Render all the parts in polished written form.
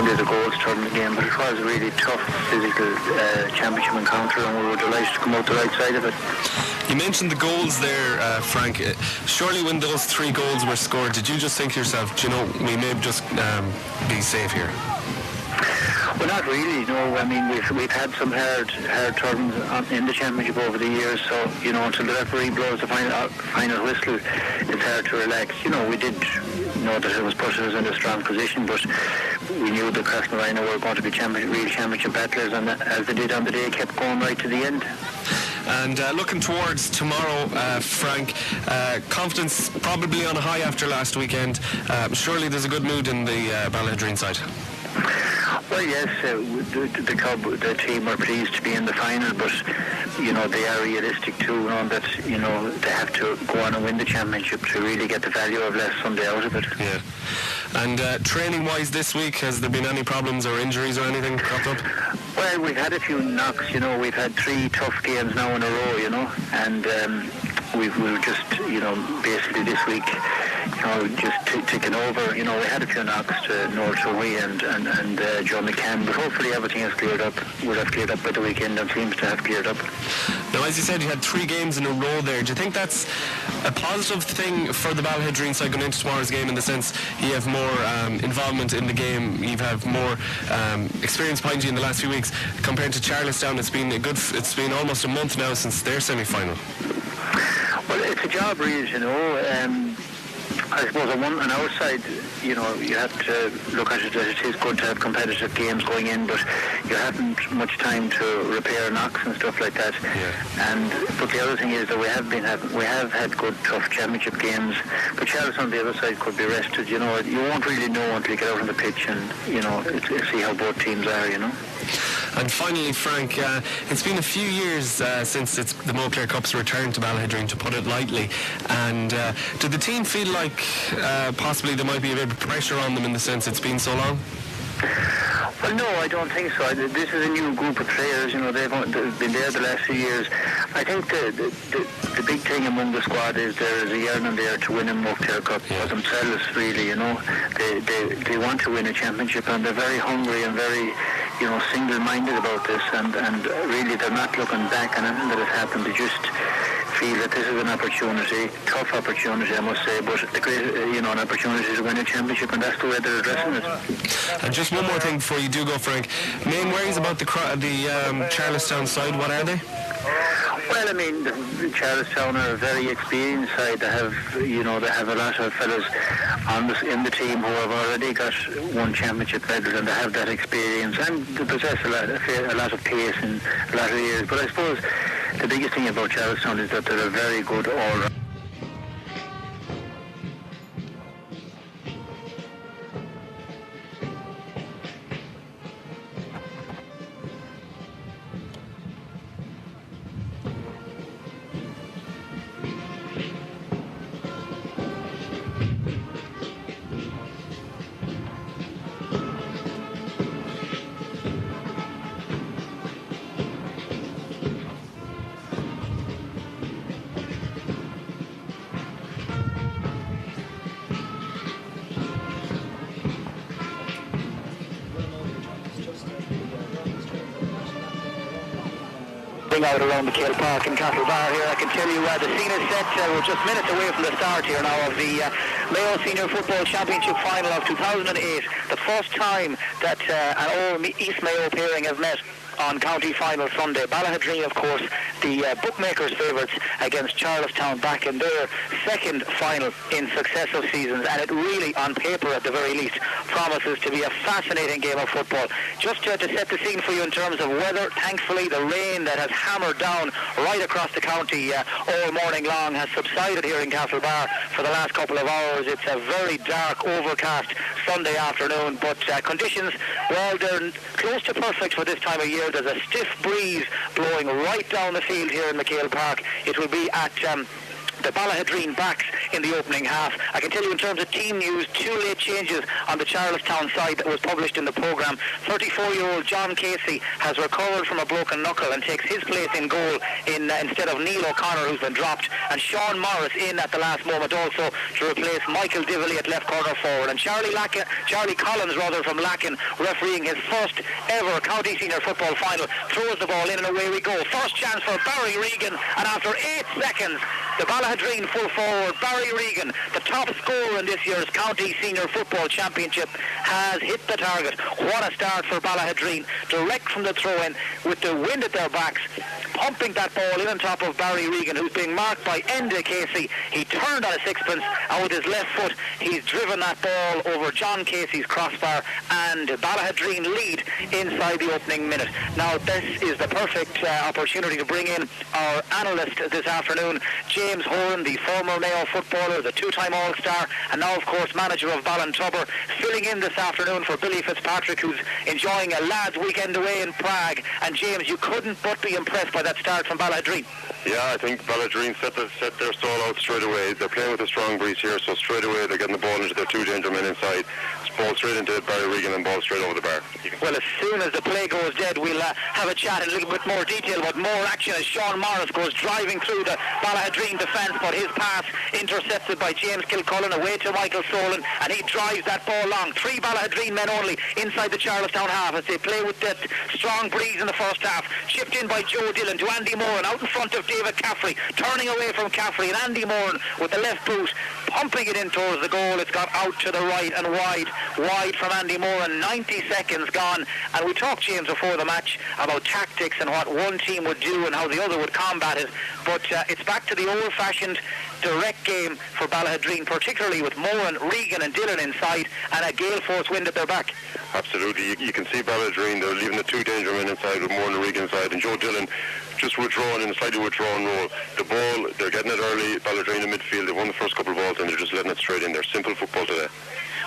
probably the goals turned the game, but it was a really tough physical championship encounter, and we were delighted to come out the right side of it. You mentioned the goals there, Frank. Surely when those 3 goals were scored, did you just think to yourself, do you know, we may just be safe here? Well, not really, no. I mean, we've had some hard turns in the championship over the years, so, you know, until the referee blows the final whistle, it's hard to relax. You know, we did know that it was pushing us in a strong position, but we knew that Castlevine were going to be real championship battlers, and as they did on the day, kept going right to the end. And looking towards tomorrow, Frank, confidence probably on a high after last weekend. Surely there's a good mood in the Ballaghaderreen side. Well, yes, the club, the team are pleased to be in the final, but, you know, they are realistic too, knowing that, you know, they have to go on and win the championship to really get the value of last Sunday out of it. Yeah. And training-wise this week, has there been any problems or injuries or anything cropped up? Well, we've had a few knocks, you know. We've had 3 tough games now in a row, you know, and we've just, you know, basically this week, you know, just ticking over. You know, we had a few knocks to Northway and Joe McCann, but hopefully everything has cleared up. Will have cleared up by the weekend, and seems to have cleared up. Now, as you said, you had 3 games in a row there. Do you think that's a positive thing for the Ballaghaderreen side going into tomorrow's game, in the sense you have more involvement in the game, you have more experience behind you in the last few weeks compared to Charlestown? It's been almost a month now since their semi-final. Well, it's a job, really, you know. I suppose on our side, you know, you have to look at it that it is good to have competitive games going in, but you haven't much time to repair knocks and stuff like that. Yeah. But the other thing is that we have had good, tough championship games, but Charlestown on the other side could be rested. You know, you won't really know until you get out on the pitch and, you know, see how both teams are, you know. And finally, Frank, it's been a few years since the Moclair Cup's returned to Ballaghaderreen, to put it lightly. And did the team feel like possibly there might be a bit of pressure on them, in the sense it's been so long? Well, no, I don't think so. This is a new group of players. You know, they've been there the last few years. I think the big thing among the squad is there is a yearning there to win a Moclair Cup for themselves, really. You know, they want to win a championship, and they're very hungry and very, you know, single-minded about this, and really they're not looking back on anything that has happened. They just feel that this is an opportunity, tough opportunity, I must say, but a great, you know, an opportunity to win a championship, and that's the way they're addressing it. And just one more thing before you do go, Frank. Main worries about the Charlestown side, what are they? Well, I mean, the Charlestown are a very experienced side. They have a lot of fellas in the team who have already got won championship medals, and they have that experience, and they possess a lot of pace in a lot of years. But I suppose the biggest thing about Charlestown is that they're a very good all-round. Out around McHale Park in Castlebar here. I can tell you the scene is set. We're just minutes away from the start here now of the Mayo Senior Football Championship Final of 2008. The first time that an all East Mayo pairing have met on County Final Sunday. Ballaghaderreen, of course, the bookmakers' favourites against Charlestown back in their second final in successive seasons, and it really, on paper at the very least, promises to be a fascinating game of football. Just to set the scene for you in terms of weather, thankfully the rain that has hammered down right across the county all morning long has subsided here in Castlebar for the last couple of hours. It's a very dark, overcast Sunday afternoon, but conditions, well, they're close to perfect for this time of year. There's a stiff breeze blowing right down the field here in McHale Park. It will be at the Ballaghaderreen backs in the opening half. I can tell you in terms of team news, 2 late changes on the Charlestown side that was published in the programme. 34-year-old John Casey has recovered from a broken knuckle and takes his place in goal instead of Neil O'Connor, who's been dropped, and Sean Morris in at the last moment also to replace Michael Dively at left corner forward. And Charlie Collins from Lacken, refereeing his first ever county senior football final, throws the ball in and away we go. First chance for Barry Regan, and after 8 seconds the Ballaghaderreen full forward Barry Regan, the top scorer in this year's county senior football championship, has hit the target. What a start for Ballaghaderreen, direct from the throw-in with the wind at their backs, pumping that ball in on top of Barry Regan, who's being marked by Enda Casey. He turned on a sixpence, and with his left foot he's driven that ball over John Casey's crossbar, and Ballaghaderreen lead inside the opening minute. Now this is the perfect opportunity to bring in our analyst this afternoon, James Horan, the former Mayo footballer, the 2-time All-Star, and now of course manager of Ballintubber, filling in this afternoon for Billy Fitzpatrick, who's enjoying a lads weekend away in Prague. And James, you couldn't but be impressed by that start from Ballaghaderreen. Yeah, I think Ballaghaderreen set their stall out straight away. They're playing with a strong breeze here, so straight away they're getting the ball into their 2 danger men inside. Ball straight into Barry Regan and ball straight over the bar. Well, as soon as the play goes dead, we'll have a chat in a little bit more detail about more action as Sean Morris goes driving through the Ballaghaderreen defence, but his pass intercepted by James Kilcullen away to Michael Solan, and he drives that ball long. 3 Ballaghadereen men only inside the Charlestown half as they play with that strong breeze in the first half. Chipped in by Joe Dillon to Andy Moran out in front of David Caffrey, turning away from Caffrey, and Andy Moran with the left boot pumping it in towards the goal. It's got out to the right and wide from Andy Moran. 90 seconds gone, and we talked, James, before the match about tactics and what one team would do and how the other would combat it, but it's back to the old-fashioned direct game for Ballaghadereen, particularly with Moran, Regan and Dillon inside and a gale force wind at their back. Absolutely, you can see Ballaghadereen, they're leaving the 2 danger men inside with Moran and Regan inside, and Joe Dillon just withdrawn in a slightly withdrawn role. The ball, they're getting it early, Ballaghadereen in midfield, they've won the first couple of balls and they're just letting it straight in. They're simple football today.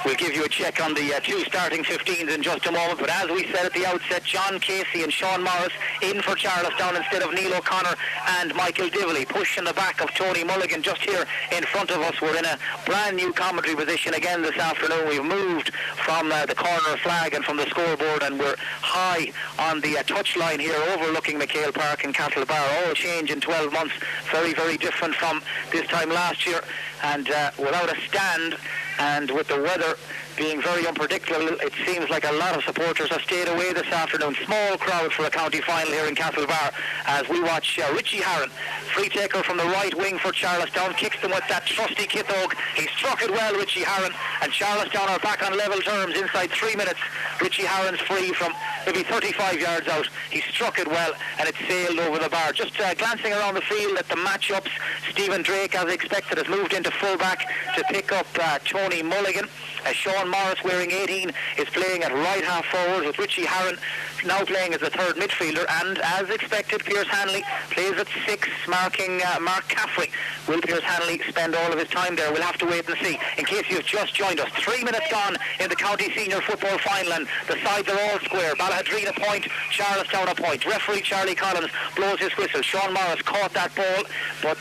We'll give you a check on the 2 starting 15s in just a moment, but as we said at the outset, John Casey and Sean Morris in for Charlestown instead of Neil O'Connor and Michael Dively. Push in the back of Tony Mulligan just here in front of us. We're in a brand new commentary position again this afternoon. We've moved from the corner flag and from the scoreboard, and we're high on the touchline here overlooking McHale Park in Castlebar. All change in 12 months, very, very different from this time last year, and without a stand and with the weather being very unpredictable, it seems like a lot of supporters have stayed away this afternoon. Small crowd for a county final here in Castlebar as we watch Richie Harron, free taker from the right wing for Charlestown, kicks them with that trusty Kithogue. He struck it well, Richie Harron, and Charlestown are back on level terms inside 3 minutes. Richie Harron's free from maybe 35 yards out. He struck it well and it sailed over the bar. Just glancing around the field at the matchups, Stephen Drake, as expected, has moved into fullback to pick up Tony Mulligan. Sean Morris, wearing 18, is playing at right half forward, with Richie Harron now playing as the third midfielder, and as expected, Piers Hanley plays at 6, marking Mark Caffrey. Will Piers Hanley spend all of his time there? We'll have to wait and see. In case you've just joined us, 3 minutes gone in the county senior football final, and the sides are all square. Ballaghadereen a point, Charlestown a point. Referee Charlie Collins blows his whistle. Sean Morris caught that ball, but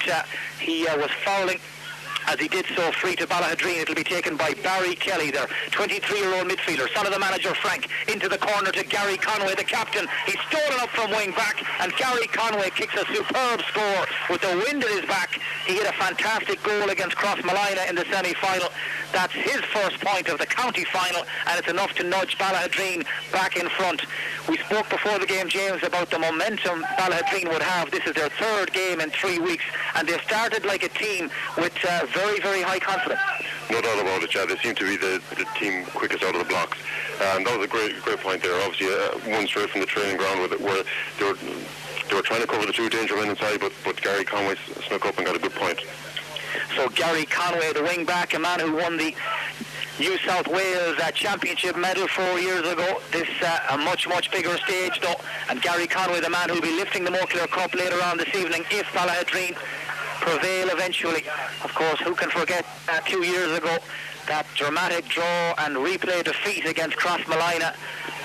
he was fouling. As he did so, free to Ballaghadereen. It'll be taken by Barry Kelly, their 23-year-old midfielder. Son of the manager, Frank, into the corner to Garry Conway, the captain. He's stolen up from wing back, and Garry Conway kicks a superb score with the wind at his back. He hit a fantastic goal against Crossmalina in the semi-final. That's his first point of the county final, and it's enough to nudge Ballaghadereen back in front. We spoke before the game, James, about the momentum Ballaghadereen would have. This is their 3rd game in 3 weeks, and they started like a team with very, very high confidence. No doubt about it, Chad. They seem to be the team quickest out of the blocks. That was a great point there. Obviously, one straight from the training ground where they were trying to cover the 2 danger men inside, but Garry Conway snuck up and got a good point. So Garry Conway, the wing back, a man who won the New South Wales championship medal 4 years ago. This a much, much bigger stage though, and Garry Conway, the man who will be lifting the Moclair Cup later on this evening if Ballaghadereen prevail eventually. Of course, who can forget 2 years ago that dramatic draw and replay defeat against Crossmalina,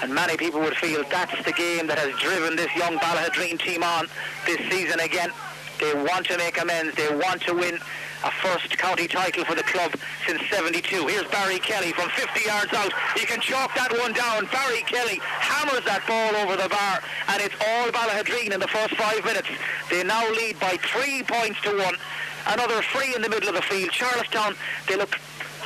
and many people would feel that's the game that has driven this young Ballaghadereen team on this season again. They want to make amends. They want to win a first county title for the club since 72. Here's Barry Kelly from 50 yards out. He can chalk that one down. Barry Kelly hammers that ball over the bar, and it's all Ballaghaderreen in the first 5 minutes. They now lead by 3 points to 1. Another free in the middle of the field. Charlestown, they look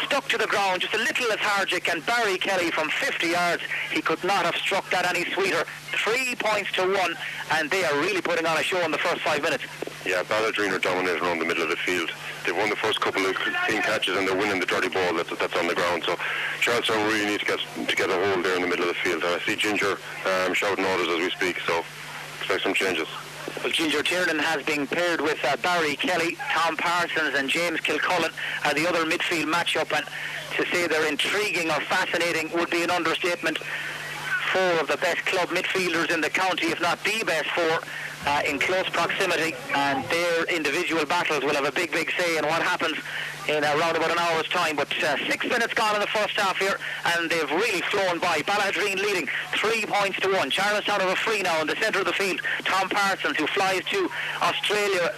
stuck to the ground, just a little lethargic, and Barry Kelly from 50 yards, he could not have struck that any sweeter. 3 points to 1, and they are really putting on a show in the first 5 minutes. Yeah, Ballaghaderreen are dominating around the middle of the field. They've won the first couple of clean catches, and they're winning the dirty ball that's on the ground. So Charlestown really need to get a hold there in the middle of the field. And I see Ginger shouting orders as we speak, so expect some changes. Well, Ginger Tiernan has been paired with Barry Kelly, Tom Parsons and James Kilcullen, the other midfield matchup, and to say they're intriguing or fascinating would be an understatement. 4 of the best club midfielders in the county, if not the best 4, in close proximity, and their individual battles will have a big say in what happens in around about an hour's time. But 6 minutes gone in the first half here, and they've really flown by. Ballaghaderreen leading 3 points to 1. Charlestown have a free now in the centre of the field. Tom Parsons, who flies to Australia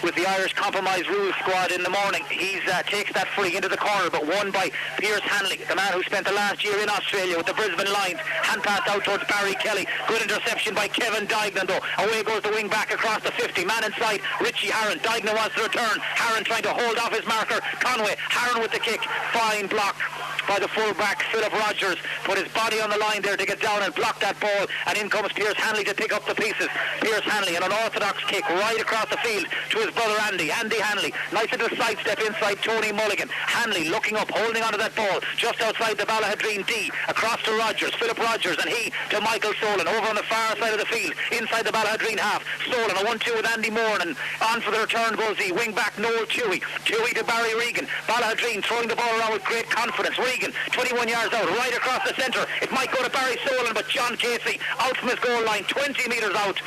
with the Irish Compromise Rules squad in the morning. He takes that free into the corner, but won by Pierce Hanley, the man who spent the last year in Australia with the Brisbane Lions. Hand pass out towards Barry Kelly. Good interception by Kevin Dignan, though. Away goes the wing back across the 50. Man inside, Richie Harron. Dignan wants to return. Harron trying to hold off his marker, Conway. Harron with the kick. Fine block by the full-back Philip Rogers. Put his body on the line there to get down and block that ball, and in comes Pierce Hanley to pick up the pieces. Pierce Hanley, an unorthodox kick right across the field to his brother Andy Hanley. Nice little sidestep inside Tony Mulligan. Hanley looking up, holding onto that ball just outside the Ballaghaderreen D. Across to Rogers, Philip Rogers, and he to Michael Solan over on the far side of the field inside the Ballaghaderreen half. Solan, a 1-2 with Andy Moore, and on for the return goes the wing back Noel Tewey to Barry Regan. Ballaghaderreen throwing the ball around with great confidence. Regan 21 yards out, right across the centre. It might go to Barry Solan, but John Casey out from his goal line, 20 metres out.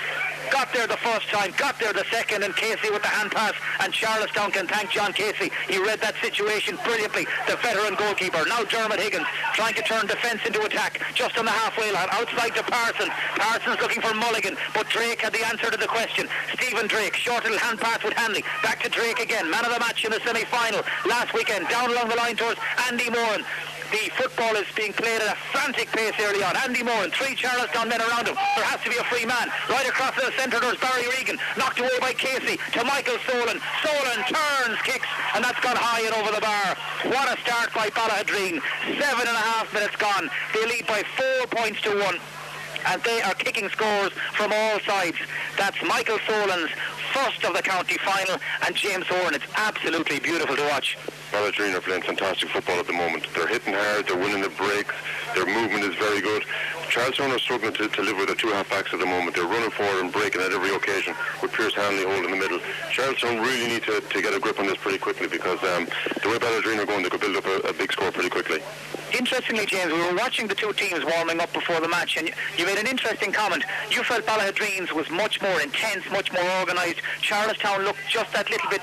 Got there the first time, got there the second, and Casey with the hand pass, and Charlestown can thank John Casey. He read that situation brilliantly, the veteran goalkeeper. Now Dermot Higgins trying to turn defence into attack, just on the halfway line, outside to Parsons. Parsons looking for Mulligan, but Drake had the answer to the question. Stephen Drake, short little hand pass with Hanley. Back to Drake again, man of the match in the semi-final last weekend, down along the line towards Andy Moran. The football is being played at a frantic pace early on. Andy Moran, 3 Charlestown men around him. There has to be a free man. Right across the centre, there's Barry Regan. Knocked away by Casey to Michael Solan. Solan turns, kicks, and that's gone high and over the bar. What a start by Ballaghaderreen. 7.5 minutes gone. They lead by 4 points to 1. And they are kicking scores from all sides. That's Michael Solan's first of the county final, and James Oren. It's absolutely beautiful to watch. Ballaghaderreen are playing fantastic football at the moment. They're hitting hard, they're winning the breaks, their movement is very good. Charlestown are struggling to live with their 2 half-backs at the moment. They're running forward and breaking at every occasion with Pierce Hanley holding the middle. Charlestown really need to get a grip on this pretty quickly, because the way Ballaghaderreen are going, they could build up a big score pretty quickly. Interestingly, James, we were watching the 2 teams warming up before the match, and you made an interesting comment. You felt Ballaghaderreen's was much more intense, much more organised. Charlestown looked just that little bit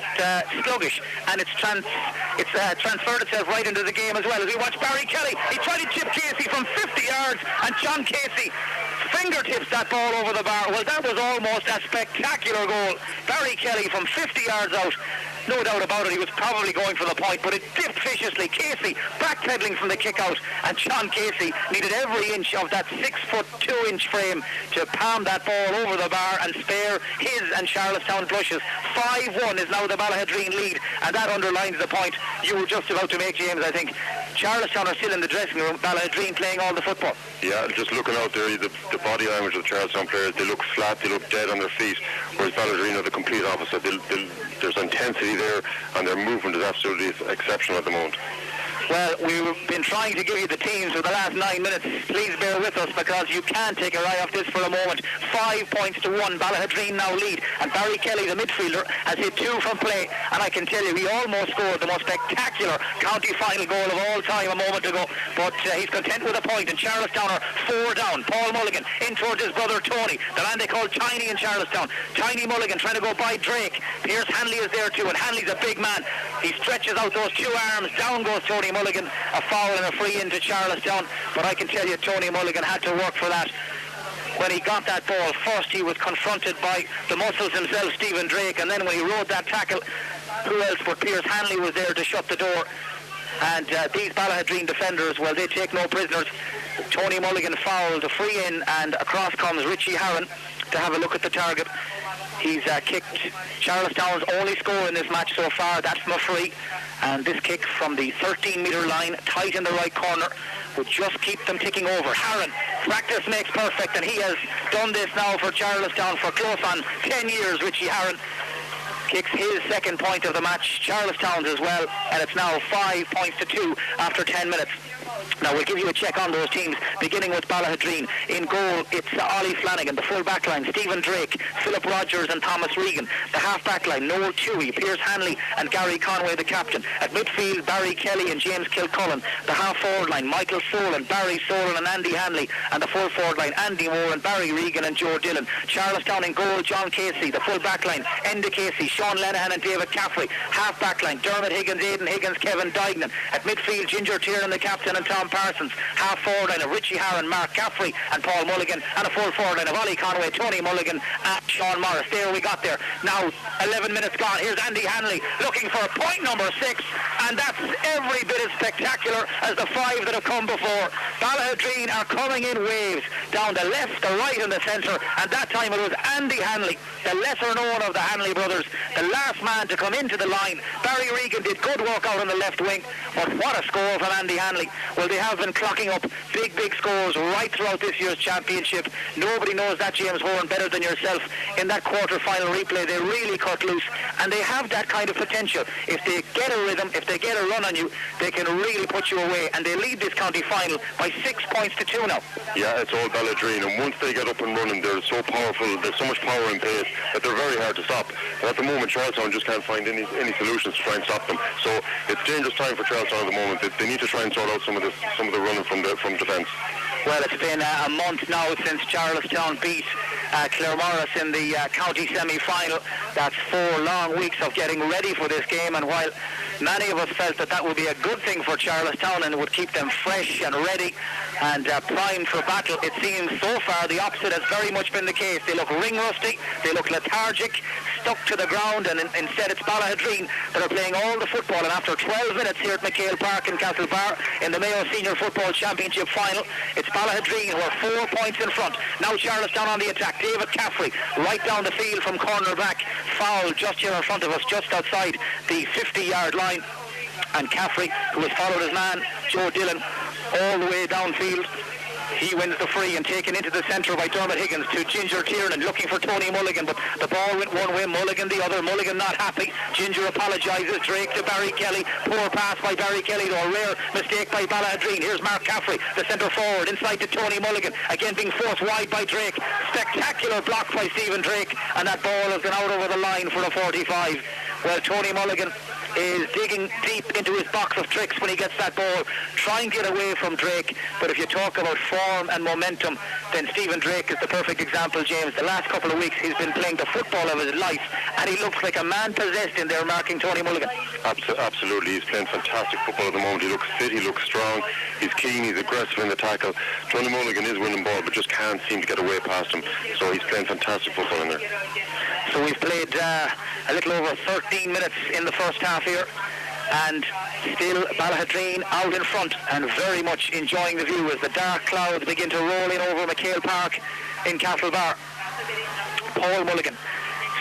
sluggish, and it's transferred itself right into the game as well. As we watch Barry Kelly, he tried to chip Casey from 50 yards, and John Casey fingertips that ball over the bar. Well, that was almost a spectacular goal. Barry Kelly from 50 yards out. No doubt about it, he was probably going for the point, but it dipped viciously. Casey backpedaling from the kick out, and John Casey needed every inch of that 6'2" frame to palm that ball over the bar and spare his and Charlestown blushes. 5-1 is now the Ballaghaderreen lead, and that underlines the point you were just about to make, James. I think Charlestown are still in the dressing room, Ballaghadereen playing all the football. Yeah, just looking out there, the body language of the Charlestown players, they look flat, they look dead on their feet, whereas Ballaghadereen are the complete opposite. There's intensity there, and their movement is absolutely exceptional at the moment. Well, we've been trying to give you the teams for the last 9 minutes. Please bear with us, because you can't take your eye off this for a moment. 5 points to 1. Ballaghaderreen now lead, and Barry Kelly, the midfielder, has hit 2 from play, and I can tell you he almost scored the most spectacular county final goal of all time a moment ago, but he's content with a point, and Charlestown are 4 down. Paul Mulligan in towards his brother Tony, the man they call Tiny in Charlestown. Tiny Mulligan trying to go by Drake. Pierce Hanley is there too, and Hanley's a big man. He stretches out those 2 arms. Down goes Tony Mulligan. A foul and a free into Charlestown, but I can tell you Tony Mulligan had to work for that. when he got that ball. First he was confronted by the muscles himself, Stephen Drake, and then when he rode that tackle, who else but Piers Hanley was there to shut the door. And these Ballaghaderreen defenders, well, they take no prisoners. Tony Mulligan fouled, a free in, and across comes Richie Harron to have a look at the target. He's kicked Charlestown's only score in this match so far. That's from a free. And this kick from the 13-metre line, tight in the right corner, would just keep them ticking over. Harron, practice makes perfect, and he has done this now for Charlestown for close on 10 years. Richie Harron kicks his second point of the match, Charlestown's as well, and it's now 5 points to 2 after 10 minutes. Now we'll give you a check on those teams, beginning with Ballaghaderreen. In goal, it's Ollie Flanagan. The full back line, Stephen Drake, Philip Rogers and Thomas Regan. The half back line, Noel Tewey, Piers Hanley and Gary Conway, the captain. At midfield, Barry Kelly and James Kilcullen. The half forward line, Michael Solan, Barry Solan and Andy Hanley. And the full forward line, Andy Moore and Barry Regan and Joe Dillon. Charlestown in goal, John Casey. The full back line, Enda Casey, Sean Lenihan and David Caffrey. Half back line, Dermot Higgins, Aidan Higgins, Kevin Dignan. At midfield, Ginger Tiernan, the captain, and Tom Parsons. Half forward line of Richie Harron, Mark Caffrey and Paul Mulligan, and a full forward line of Ollie Conway, Tony Mulligan and Sean Morris. There we got there. Now 11 minutes gone. Here's Andy Hanley looking for point number 6, and that's every bit as spectacular as the 5 that have come before. Ballaghaderreen are coming in waves down the left, the right and the centre, and that time it was Andy Hanley, the lesser known of the Hanley brothers, the last man to come into the line. Barry Regan did good work out on the left wing, but what a score from Andy Hanley. Well, they have been clocking up big scores right throughout this year's championship. Nobody knows that, James Horan, better than yourself. In that quarter-final replay, they really cut loose, and they have that kind of potential. If they get a rhythm, if they get a run on you, they can really put you away, and they lead this county final by 6 points to 2 now. Yeah, it's all Ballaghaderreen, and once they get up and running, they're so powerful, there's so much power and pace that they're very hard to stop. And at the moment, Charlestown just can't find any solutions to try and stop them. So it's dangerous time for Charlestown at the moment. They need to try and sort out some of the running from defence. Well, it's been a month now since Charlestown beat Claremorris in the county semi-final. That's 4 long weeks of getting ready for this game, and while many of us felt that would be a good thing for Charlestown and would keep them fresh and ready and primed for battle, it seems so far the opposite has very much been the case. They look ring rusty, they look lethargic, stuck to the ground, and instead it's Ballaghaderreen that are playing all the football. And after 12 minutes here at McHale Park in Castlebar in the Mayo Senior Football Championship final, it's Ballaghaderreen who are 4 points in front. Now Charlestown on the attack. David Caffrey right down the field from corner back, foul just here in front of us, just outside the 50-yard line. And Caffrey, who has followed his man Joe Dillon all the way downfield, he wins the free and taken into the centre by Dermot Higgins to Ginger Tiernan, looking for Tony Mulligan, but the ball went one way, Mulligan the other. Mulligan not happy. Ginger apologises. Drake to Barry Kelly. Poor pass by Barry Kelly, though. A rare mistake by Ballaghaderreen. Here's Mark Caffrey, the centre forward, inside to Tony Mulligan, again being forced wide by Drake. Spectacular block by Stephen Drake, and that ball has gone out over the line for a 45. Well, Tony Mulligan is digging deep into his box of tricks when he gets that ball, trying to get away from Drake. But if you talk about form and momentum, then Stephen Drake is the perfect example, James. The last couple of weeks he's been playing the football of his life, and he looks like a man possessed in there marking Tony Mulligan. Absolutely, he's playing fantastic football at the moment. He looks fit, he looks strong, he's keen, he's aggressive in the tackle. Tony Mulligan is winning ball, but just can't seem to get away past him. So he's playing fantastic football in there. So we've played a little over 13 minutes in the first half here, and still Ballaghaderreen out in front and very much enjoying the view as the dark clouds begin to roll in over McHale Park in Castlebar. Paul Mulligan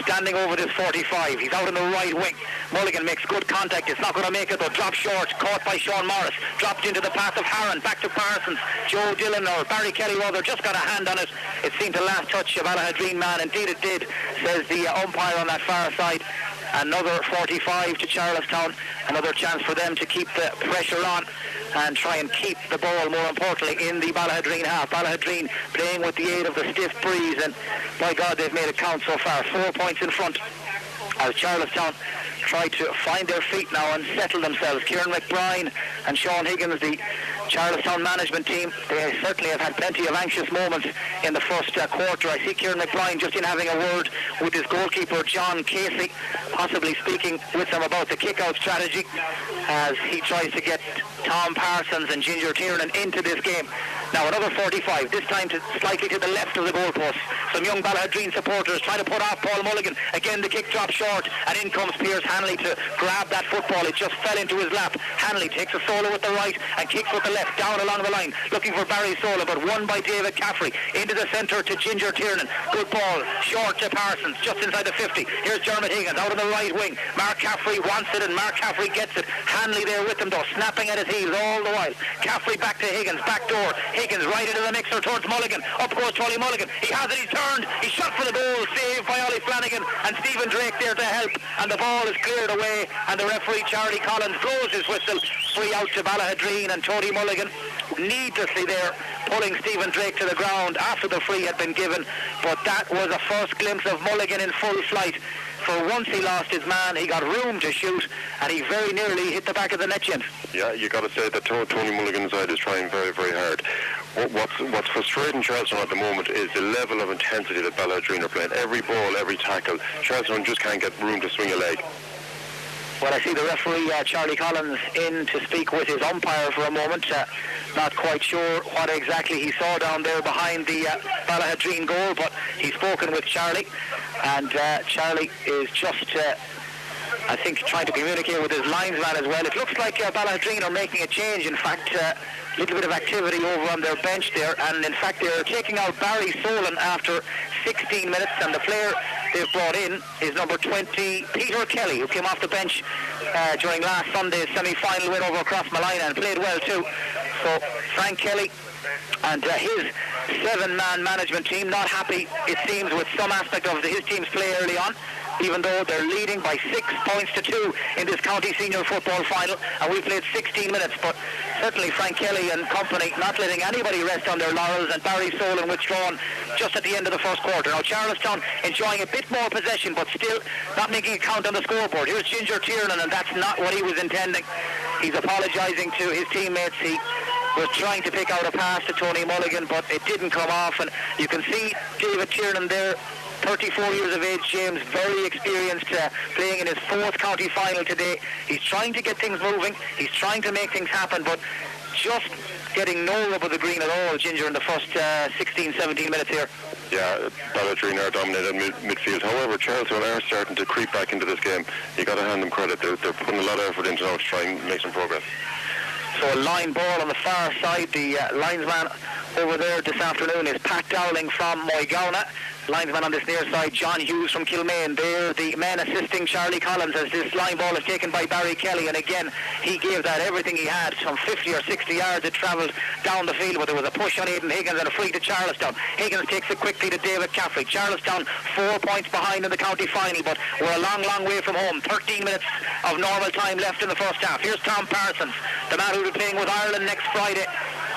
standing over this 45. He's out in the right wing. Mulligan makes good contact. It's not going to make it though. Dropped short. Caught by Sean Morris. Dropped into the path of Harron. Back to Parsons. Joe Dillon or Barry Kelly rather just got a hand on it. It seemed the last touch of Ballaghaderreen man. Indeed it did, says the umpire on that far side. Another 45 to Charlestown. Another chance for them to keep the pressure on and try and keep the ball, more importantly, in the Ballaghaderreen half. Ballaghaderreen playing with the aid of the stiff breeze, and by God, they've made it count so far. 4 points in front as Charlestown try to find their feet now and settle themselves. Kieran McBride and Sean Higgins, the Charlestown management team, they certainly have had plenty of anxious moments in the first quarter. I see Kieran McBride just in having a word with his goalkeeper John Casey, possibly speaking with them about the kick-out strategy as he tries to get Tom Parsons and Ginger Tiernan into this game. Now another 45, this time slightly to the left of the goalpost. Some young Ballaghaderreen supporters trying to put off Paul Mulligan. Again the kick drops short, and in comes Piers Hanley to grab that football. It just fell into his lap. Hanley takes a solo with the right and kicks with the left down along the line, looking for Barry Sola, but won by David Caffrey. Into the centre to Ginger Tiernan. Good ball, short to Parsons, just inside the 50. Here's Dermot Higgins out on the right wing. Mark Caffrey wants it, and Mark Caffrey gets it. Hanley there with him though, snapping at his heels all the while. Caffrey back to Higgins, back door. Higgins right into the mixer towards Mulligan. Up goes Charlie Mulligan. He has it, he's turned. He shot for the goal, saved by Ollie Flanagan, and Stephen Drake there to help. And the ball is cleared away, and the referee Charlie Collins blows his whistle. Free out to Ballaghaderreen, and Tony Mulligan needlessly there pulling Stephen Drake to the ground after the free had been given. But that was a first glimpse of Mulligan in full flight. For once he lost his man, he got room to shoot, and he very nearly hit the back of the net, Jim. Yeah, you got to say that Tony Mulligan's side is trying very, very hard. What's frustrating Charlestown at the moment is the level of intensity that Ballaghaderreen are playing. Every ball, every tackle, Charlestown just can't get room to swing a leg. Well, I see the referee, Charlie Collins, in to speak with his umpire for a moment. Not quite sure what exactly he saw down there behind the Ballaghaderreen goal, but he's spoken with Charlie, and Charlie is just, I think, trying to communicate with his linesman as well. It looks like Ballaghaderreen are making a change. In fact, a little bit of activity over on their bench there, and in fact they're taking out Barry Solan after 16 minutes, and the player they've brought in is number 20, Peter Kelly, who came off the bench during last Sunday's semi-final win over across Malina and played well too. So Frank Kelly and his 7-man management team not happy, it seems, with some aspect of his team's play early on, even though they're leading by 6 points to 2 in this county senior football final, and we played 16 minutes. But certainly Frank Kelly and company not letting anybody rest on their laurels, and Barry Solan withdrawn just at the end of the first quarter. Now Charlestown enjoying a bit more possession, but still not making a count on the scoreboard. Here's Ginger Tiernan, and that's not what he was intending. He's apologising to his teammates. He was trying to pick out a pass to Tony Mulligan, but it didn't come off, and you can see David Tiernan there, 34 years of age, James, very experienced, playing in his 4th county final today. He's trying to get things moving, he's trying to make things happen, but just getting no rub of the green at all, Ginger, in the first 16, 17 minutes here. Yeah, Ballaghaderreen are dominated midfield. However, Charlestown are starting to creep back into this game. You got to hand them credit. They're putting a lot of effort into now to try and make some progress. So a line ball on the far side. The linesman over there this afternoon is Pat Dowling from Moygauna. Linesman on this near side, John Hughes from Kilmaine. There, the man assisting Charlie Collins as this line ball is taken by Barry Kelly, and again he gave that everything he had. Some 50 or 60 yards it travelled down the field, but there was a push on Aidan Higgins and a free to Charlestown. Higgins takes it quickly to David Caffrey. Charlestown 4 points behind in the county final, but we're a long, long way from home. 13 minutes of normal time left in the first half. Here's Tom Parsons, the man who will be playing with Ireland next Friday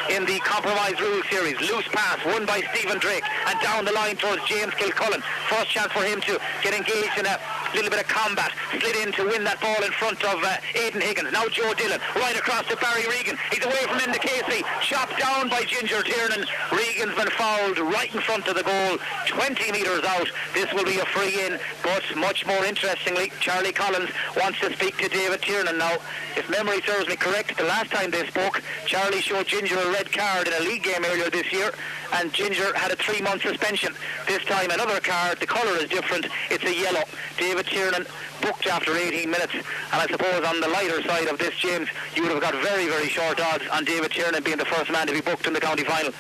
in the compromise rule series. Loose pass won by Stephen Drake, and down the line towards James Kilcullen. First chance for him to get engaged in a little bit of combat. Slid in to win that ball in front of Aidan Higgins. Now Joe Dillon right across to Barry Regan. He's away from Linda Casey, chopped down by Ginger Tiernan. Regan's been fouled right in front of the goal, 20 metres out. This will be a free in, but much more interestingly, Charlie Collins wants to speak to David Tiernan now. If memory serves me correct, the last time they spoke, Charlie showed Ginger a red card in a league game earlier this year, and Ginger had a 3-month suspension. This time another card, the colour is different, it's a yellow. David Tiernan booked after 18 minutes, and I suppose on the lighter side of this, James, you would have got very, very short odds on David Tiernan being the first man to be booked in the county final.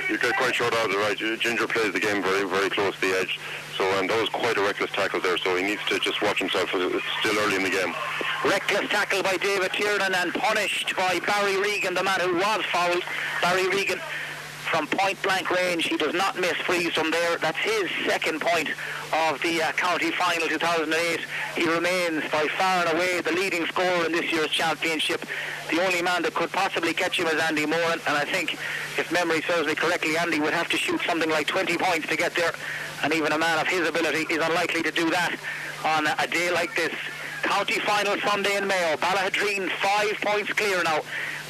You get quite short odds, right? Ginger plays the game very, very close to the edge, so and that was quite a reckless tackle there, so he needs to just watch himself. It's still early in the game. Reckless tackle by David Tiernan and punished by Barry Regan, the man who was fouled. Barry Regan from point blank range, he does not miss frees from there. That's his 2nd point of the county final 2008. He remains by far and away the leading scorer in this year's championship. The only man that could possibly catch him is Andy Moran, and I think, if memory serves me correctly, Andy would have to shoot something like 20 points to get there, and even a man of his ability is unlikely to do that on a day like this. County final Sunday in Mayo. Ballaghaderreen 5 points clear now,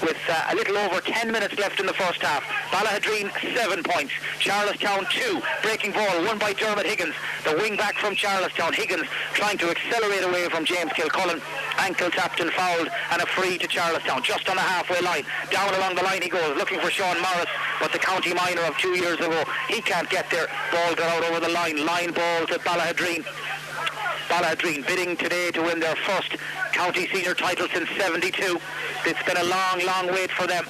with a little over 10 minutes left in the first half. Ballaghaderreen 7 points. Charlestown 2. Breaking ball won by Dermot Higgins, the wing back from Charlestown. Higgins trying to accelerate away from James Kilcullen, ankle tapped and fouled, and a free to Charlestown, just on the halfway line. Down along the line he goes, looking for Sean Morris, but the county minor of 2 years ago, he can't get there. Ball got out over the line ball to Ballaghaderreen. Ballaghaderreen bidding today to win their first county senior title since 72. It's been a long wait for them.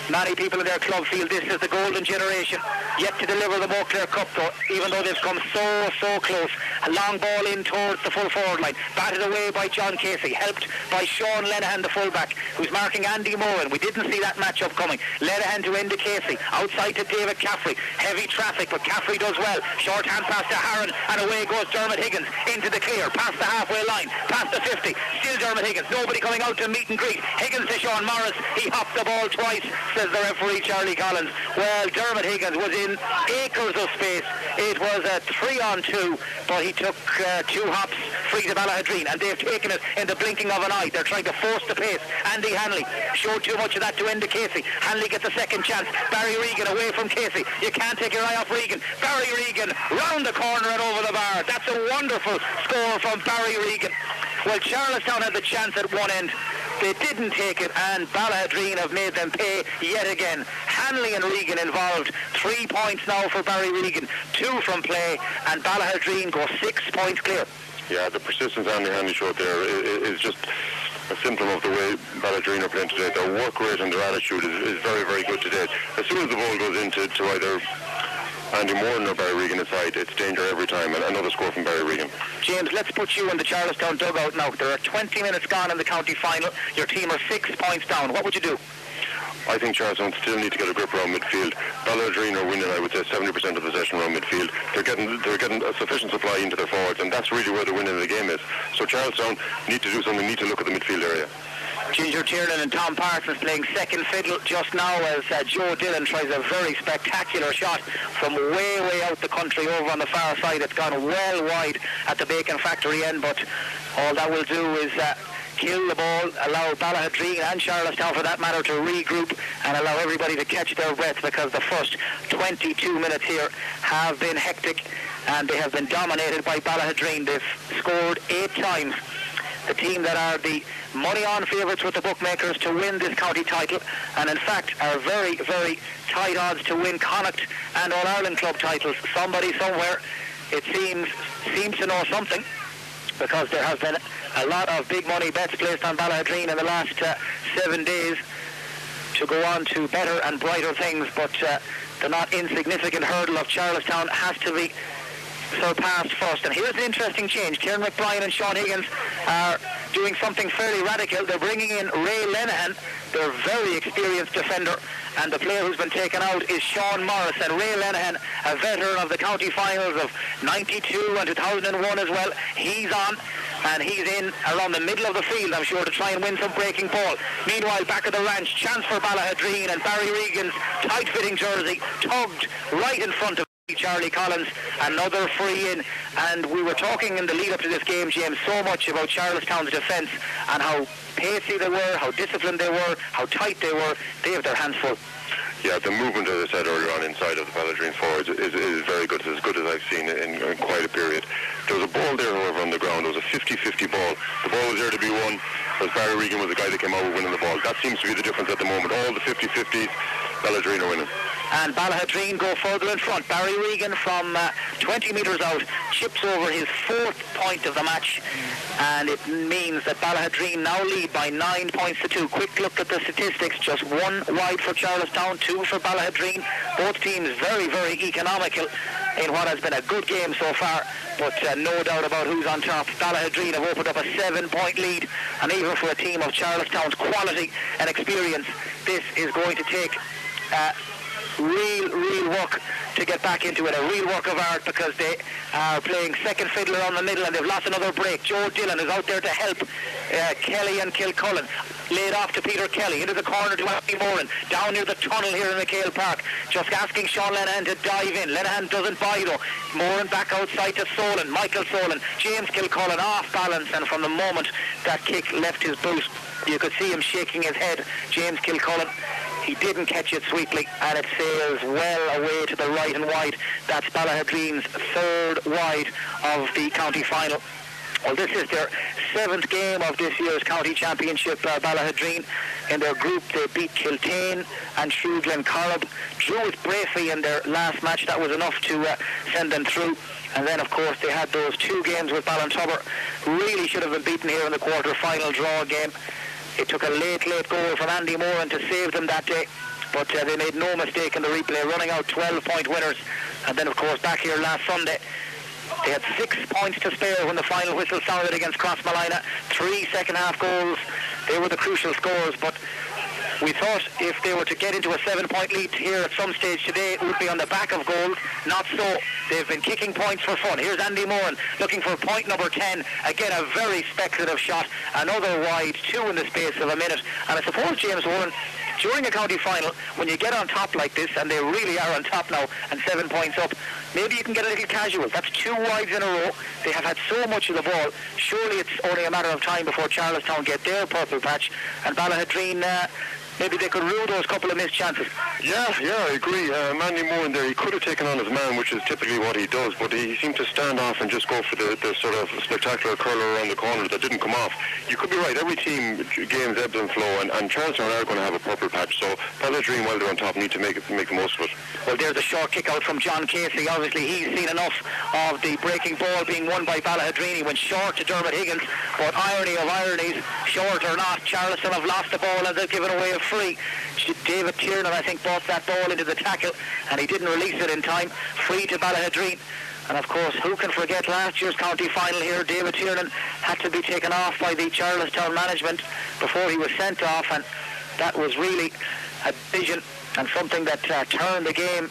Many people in their club feel this is the golden generation, yet to deliver the Moclair Cup though, even though they've come so close. A long ball in towards the full forward line, batted away by John Casey, helped by Sean Lenihan, the fullback, who's marking Andy Moran. We didn't see that matchup coming. Lenihan to Enda Casey, outside to David Caffrey. Heavy traffic, but Caffrey does well. Short hand pass to Harron, and away goes Dermot Higgins into the clear, past the halfway line, past the 50. Still Dermot Higgins, nobody coming out to meet and greet. Higgins to Sean Morris, he hopped the ball twice, says the referee Charlie Collins. Well, Dermot Higgins was in acres of space. It was a 3-on-2, but he took 2 hops free to Ballaghaderreen, and they've taken it in the blinking of an eye. They're trying to force the pace. Andy Hanley showed too much of that to Enda Casey. Hanley gets a second chance. Barry Regan away from Casey. You can't take your eye off Regan. Barry Regan round the corner and over the bar. That's a wonderful score from Barry Regan. Well, Charlestown had the chance at one end. They didn't take it, and Ballaghaderreen have made them pay yet again. Hanley and Regan involved. 3 points now for Barry Regan, 2 from play, and Ballaghaderreen go 6 points clear. Yeah, the persistence Andy Hanley showed there is just a symptom of the way Ballaghaderreen are playing today. Their work rate and their attitude is very good today. As soon as the ball goes into either Andy Moran or Barry Regan aside, it's danger every time, and another score from Barry Regan. James, let's put you in the Charlestown dugout now. There are 20 minutes gone in the county final. Your team are 6 points down. What would you do? I think Charlestown still need to get a grip around midfield. Ballaghaderreen are winning, I would say, 70% of possession around midfield. They're getting a sufficient supply into their forwards, and that's really where the winning of the game is. So Charlestown need to do something, need to look at the midfield area. Ginger Tiernan and Tom Parsons playing second fiddle just now as Joe Dillon tries a very spectacular shot from way out the country over on the far side. It's gone well wide at the bacon factory end, but all that will do is kill the ball, allow Ballaghaderreen and Charlestown for that matter to regroup and allow everybody to catch their breath, because the first 22 minutes here have been hectic and they have been dominated by Ballaghaderreen. They've scored 8 times. The team that are the money-on favourites with the bookmakers to win this county title, and in fact are very tight odds to win Connacht and All-Ireland club titles. Somebody somewhere, it seems to know something, because there have been a lot of big money bets placed on Ballaghaderreen in the last 7 days to go on to better and brighter things, but the not insignificant hurdle of Charlestown has to be surpassed first. And here's an interesting change. Kieran McBrien and Sean Higgins are doing something fairly radical. They're bringing in Ray Lenihan, their very experienced defender, and the player who's been taken out is Sean Morris. And Ray Lenihan, a veteran of the county finals of 92 and 2001 as well, he's on, and he's in around the middle of the field, I'm sure, to try and win some breaking ball. Meanwhile, back at the ranch, chance for Ballaghaderreen, and Barry Regan's tight-fitting jersey tugged right in front of Charlie Collins. Another free in, and we were talking in the lead up to this game, James, so much about Charlestown's defence and how pacey they were, how disciplined they were, how tight they were. They have their hands full. Yeah, the movement, as I said earlier on, inside of the Ballaghaderreen forwards is very good. It's as good as I've seen in quite a period. There was a ball there, however, on the ground. There was a 50-50 ball. The ball was there to be won, as Barry Regan was the guy that came out with winning the ball. That seems to be the difference at the moment. All the 50-50s, Ballaghaderreen are winning. And Ballaghaderreen go further in front. Barry Regan from 20 metres out chips over his 4th point of the match, and it means that Ballaghaderreen now lead by 9 points to 2. Quick look at the statistics. Just 1 wide for Charlestown, 2 for Ballaghaderreen. Both teams very economical in what has been a good game so far, but no doubt about who's on top. Ballaghaderreen have opened up a 7-point lead, and even for a team of Charlestown's quality and experience, this is going to take real work to get back into it, a real work of art, because they are playing second fiddler on the middle and they've lost another break. Joe Dillon is out there to help Kelly and Kilcullen. Laid off to Peter Kelly, into the corner to Andy Moran, down near the tunnel here in McHale Park, just asking Sean Lenihan to dive in. Lenihan doesn't buy though. Moran back outside to Solon, Michael Solon, James Kilcullen off balance, and from the moment that kick left his boot, you could see him shaking his head. James Kilcullen, he didn't catch it sweetly, and it sails well away to the right and wide. That's Ballaghaderreen's 3rd wide of the county final. Well, this is their 7th game of this year's county championship. Ballaghaderreen in their group, they beat Kiltane and Shrewd Glencorrib, drew with Brafey in their last match. That was enough to send them through. And then, of course, they had those 2 games with Ballintubber. Really should have been beaten here in the quarter-final draw game. It took a late goal from Andy Moran to save them that day. But they made no mistake in the replay, running out 12-point winners. And then, of course, back here last Sunday, they had 6 points to spare when the final whistle sounded against Crossmolina. 3 second-half goals. They were the crucial scores, but we thought if they were to get into a 7-point lead here at some stage today, it would be on the back of goals. Not so. They've been kicking points for fun. Here's Andy Moran looking for point number 10. Again, a very speculative shot. Another wide, 2 in the space of a minute. And I suppose, James Warren, during a county final, when you get on top like this, and they really are on top now, and 7 points up, maybe you can get a little casual. That's 2 wides in a row. They have had so much of the ball. Surely it's only a matter of time before Charlestown get their purple patch, and Ballaghaderreen, maybe they could rule those couple of missed chances. Yeah, I agree. Mandy Moran there, he could have taken on his man, which is typically what he does, but he seemed to stand off and just go for the sort of spectacular curler around the corner that didn't come off. You could be right. Every team, games ebbs and flow, and Charlestown are going to have a purple patch, so Ballaghaderreen, while they're on top, need to make the most of it. Well, there's a short kick out from John Casey. Obviously, he's seen enough of the breaking ball being won by Ballaghaderreen. He went short to Dermot Higgins, but irony of ironies, short or not, Charlestown have lost the ball and they've given away a free. David Tiernan, I think, brought that ball into the tackle, and he didn't release it in time. Free to Ballaghaderreen. And of course, who can forget last year's county final here? David Tiernan had to be taken off by the Charlestown management before he was sent off, and that was really a vision and something that turned the game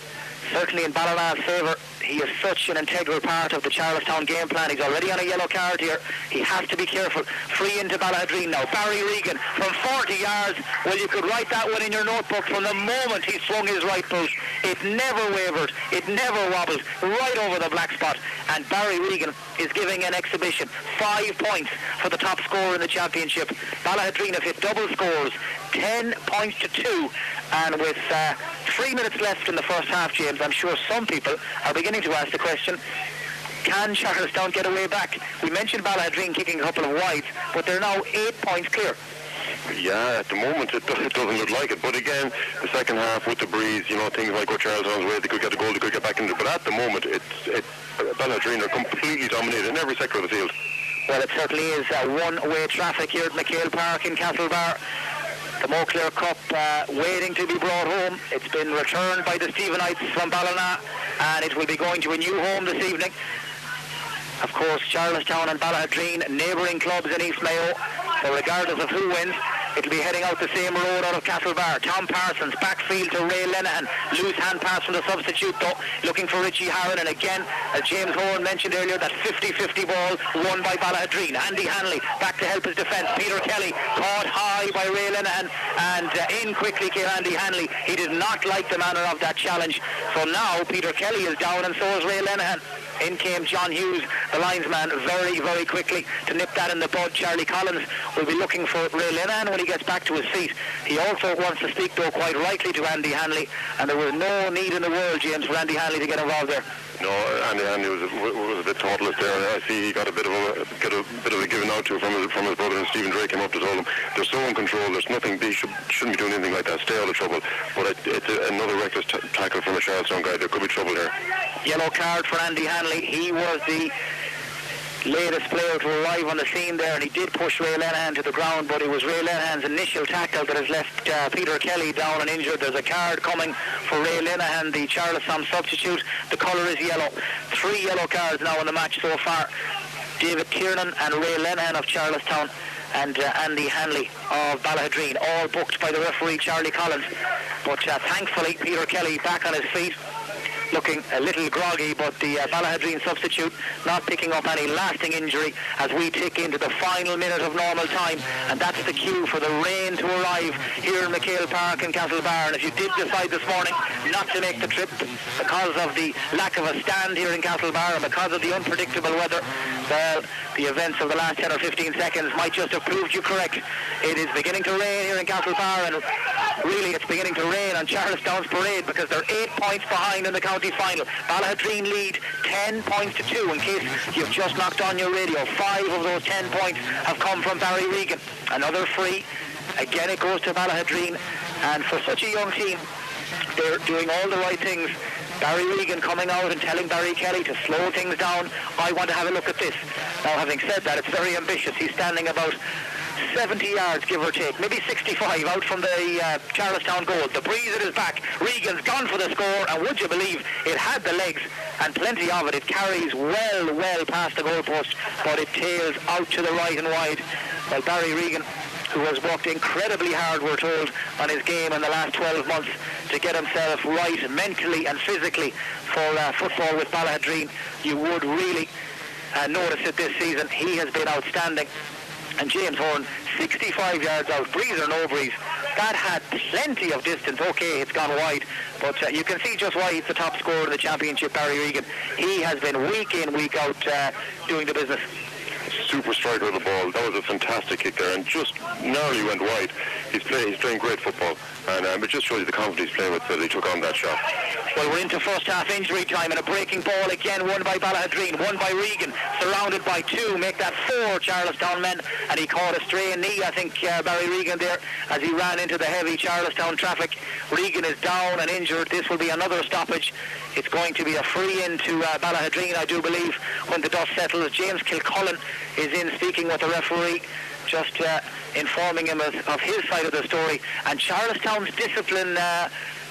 certainly in Ballina's favour. He is such an integral part of the Charlestown game plan. He's already on a yellow card here. He has to be careful. Free into Ballaghaderreen now. Barry Regan from 40 yards. Well, you could write that one in your notebook. From the moment he swung his right boot, it never wavered. It never wobbled. Right over the black spot. And Barry Regan is giving an exhibition. 5 points for the top scorer in the championship. Ballaghaderreen have hit double scores. 10 points to 2. And with 3 minutes left in the first half, James, I'm sure some people are beginning to ask the question, can Charlestown get away back? We mentioned Ballaghaderreen kicking a couple of wides, but they're now 8 points clear. Yeah, at the moment it doesn't look like it. But again, the second half with the breeze, things like what Charlestown's way, they could get a goal, they could get back into it. But at the moment, Ballaghaderreen are completely dominated in every sector of the field. Well, it certainly is one-way traffic here at McHale Park in Castlebar. The Moclair Cup waiting to be brought home. It's been returned by the Stephenites from Ballina, and it will be going to a new home this evening. Of course, Charlestown and Ballaghaderreen, neighbouring clubs in East Mayo. So regardless of who wins, it'll be heading out the same road out of Castlebar. Tom Parsons, backfield to Ray Lenehan. Loose hand pass from the substitute though, looking for Richie Harron. And again, as James Horan mentioned earlier, that 50-50 ball won by Ballaghaderreen. Andy Hanley back to help his defence. Peter Kelly caught high by Ray Lenehan, and in quickly came Andy Hanley. He did not like the manner of that challenge. So now Peter Kelly is down, and so is Ray Lenehan. In came John Hughes, the linesman, very, very quickly to nip that in the bud. Charlie Collins will be looking for Ray Lenehan when he gets back to his feet. He also wants to speak, though, quite rightly to Andy Hanley, and there was no need in the world, James, for Andy Hanley to get involved there. No, Andy Hanley was a bit thoughtless there. I see he got a bit of a given out to from his brother, and Stephen Drake came up to tell him they're so in control. There's nothing. They shouldn't be doing anything like that. Stay out of trouble. But it's another reckless tackle from a Charlestown guy. There could be trouble there. Yellow card for Andy Hanley. He was the latest player to arrive on the scene there, and he did push Ray Lenehan to the ground, but it was Ray Lenehan's initial tackle that has left Peter Kelly down and injured. There's a card coming for Ray Lenehan, the Charlestown substitute. The colour is yellow. 3 yellow cards now in the match so far. David Tiernan and Ray Lenehan of Charlestown, and Andy Hanley of Ballaghaderreen, all booked by the referee Charlie Collins. But thankfully Peter Kelly back on his feet, looking a little groggy, but the Ballaghaderreen substitute not picking up any lasting injury as we tick into the final minute of normal time, and that's the cue for the rain to arrive here in McHale Park in Castlebar. And if you did decide this morning not to make the trip because of the lack of a stand here in Castlebar and because of the unpredictable weather, Well, the events of the last 10 or 15 seconds might just have proved you correct. It is beginning to rain here in Castlebar, and really it's beginning to rain on Charlestown's parade because they're 8 points behind in the county final. Ballaghaderreen lead 10 points to 2. In case you've just knocked on your radio, 5 of those 10 points have come from Barry Regan. Another free. Again, it goes to Ballaghaderreen, and for such a young team, they're doing all the right things. Barry Regan coming out and telling Barry Kelly to slow things down. I want to have a look at this. Now, having said that, it's very ambitious. He's standing about 70 yards, give or take, maybe 65 out from the Charlestown goal. The breeze at his back. Regan's gone for the score, and would you believe it had the legs and plenty of it. It carries well past the goalpost, but it tails out to the right and wide. Well, Barry Regan, who has worked incredibly hard, we're told, on his game in the last 12 months to get himself right mentally and physically for football with Ballaghaderreen. You would really notice it this season. He has been outstanding. And James Horn, 65 yards out, breeze or no breeze, that had plenty of distance. Okay, it's gone wide, but you can see just why he's the top scorer in the championship, Barry Regan. He has been week in, week out doing the business. Super striker of the ball. That was a fantastic kick there, and just narrowly went wide. He's playing great football, and it just shows you the confidence he's playing with that he took on that shot. Well, we're into first half injury time, and a breaking ball again, won by Ballaghaderreen, won by Regan, surrounded by 2, make that 4 Charlestown men, and he caught a stray knee, I think, Barry Regan there, as he ran into the heavy Charlestown traffic. Regan is down and injured. This will be another stoppage. It's going to be a free in to Ballaghaderreen, I do believe, when the dust settles. James Kilcullen is in speaking with the referee, just informing him of his side of the story. And Charlestown's discipline,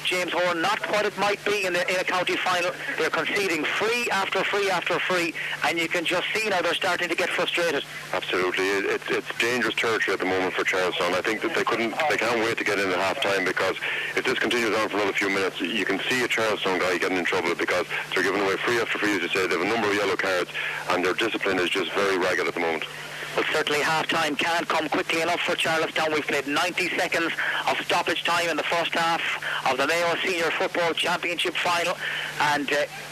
James Horn, not what it might be in a county final. They're conceding free after free after free, and you can just see now they're starting to get frustrated. Absolutely, it's dangerous territory at the moment for Charlestown. I think that they can't wait to get in at half time, because if this continues on for another few minutes, you can see a Charlestown guy getting in trouble, because they're giving away free after free, as you say. They have a number of yellow cards, and their discipline is just very ragged at the moment. Well, certainly half-time can't come quickly enough for Charlestown. We've played 90 seconds of stoppage time in the first half of the Mayo Senior Football Championship final, and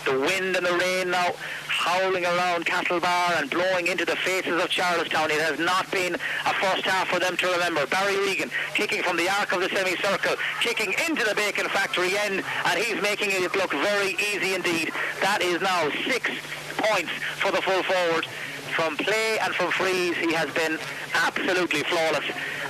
the wind and the rain now howling around Castlebar and blowing into the faces of Charlestown. It has not been a first half for them to remember. Barry Regan kicking from the arc of the semicircle, kicking into the bacon factory end, and he's making it look very easy indeed. That is now 6 points for the full forward. From play and from frees, he has been absolutely flawless.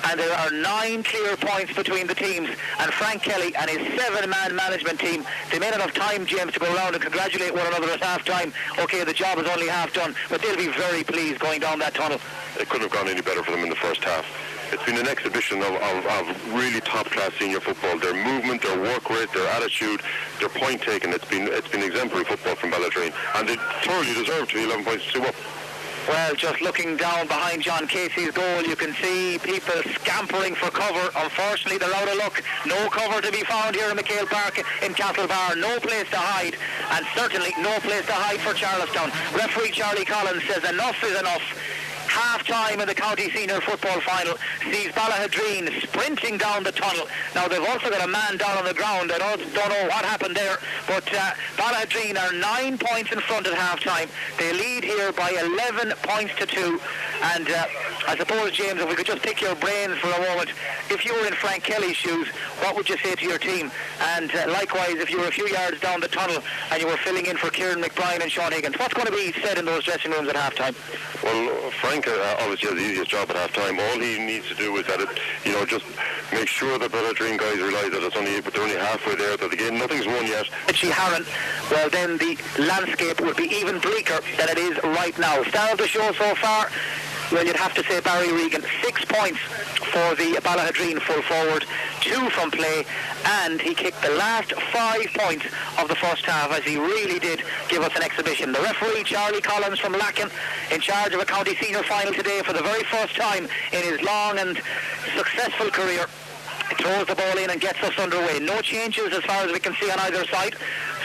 And there are 9 clear points between the teams. And Frank Kelly and his 7-man management team, they may not have time, James, to go around and congratulate one another at half-time. Okay, the job is only half done, but they'll be very pleased going down that tunnel. It couldn't have gone any better for them in the first half. It's been an exhibition of really top-class senior football. Their movement, their work rate, their attitude, their point taking. It's been exemplary football from Ballaghaderreen, and they thoroughly deserve to be 11 points to 2 up. Well, just looking down behind John Casey's goal, you can see people scampering for cover. Unfortunately, they're out of luck. No cover to be found here in McHale Park in Castlebar. No place to hide, and certainly no place to hide for Charlestown. Referee Charlie Collins says enough is enough. Half-time in the county senior football final sees Ballaghaderreen sprinting down the tunnel. Now, they've also got a man down on the ground. I don't know what happened there, but Ballaghaderreen are 9 points in front at half-time. They lead here by 11 points to 2. And I suppose, James, if we could just pick your brains for a moment, if you were in Frank Kelly's shoes, what would you say to your team? And likewise, if you were a few yards down the tunnel and you were filling in for Kieran McBride and Sean Higgins, what's going to be said in those dressing rooms at half-time? Well, Frank obviously has the easiest job at half-time. All he needs to do is just make sure that Ballaghaderreen guys realise that they're only halfway there, that the game, nothing's won yet. Richie Harron, well then the landscape would be even bleaker than it is right now. Star of the show so far, well, you'd have to say Barry Regan. 6 points for the Ballaghaderreen full forward, 2 from play, and he kicked the last 5 points of the first half, as he really did give us an exhibition. The referee, Charlie Collins from Lacken, in charge of a county senior final today for the very first time in his long and successful career. He throws the ball in and gets us underway. No changes as far as we can see on either side.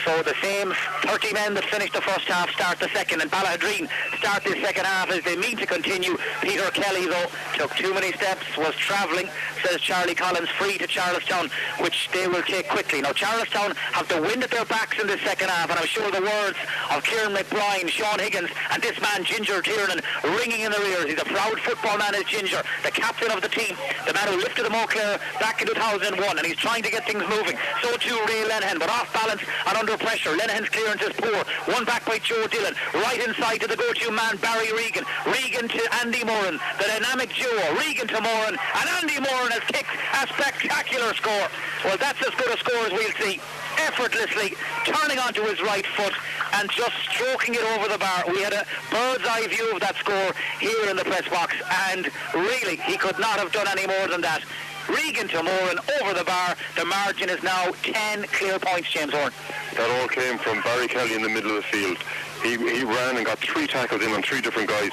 So the same 30 men that finished the first half start the second, and Ballaghaderreen start the second half as they mean to continue. Peter Kelly, though, took too many steps, was travelling, says Charlie Collins, free to Charlestown, which they will take quickly. Now, Charlestown have the wind at their backs in the second half, and I'm sure the words of Kieran McBride, Sean Higgins, and this man, Ginger Tiernan, ringing in their ears. He's a proud football man, is Ginger, the captain of the team, the man who lifted the Moclair back in 2001, and he's trying to get things moving. So too Ray Lenihan, but off balance and under pressure. Lenihan's clearance is poor. One back by Joe Dillon, right inside to the go-to man, Barry Regan. Regan to Andy Moran, the dynamic duo. Regan to Moran, and Andy Moran has kicked a spectacular score. Well, that's as good a score as we'll see. Effortlessly turning onto his right foot and just stroking it over the bar. We had a bird's eye view of that score here in the press box, and really he could not have done any more than that. Regan to Moran over the bar. The margin is now 10 clear points, James Horn. That all came from Barry Kelly in the middle of the field. He ran and got 3 tackles in on 3 different guys.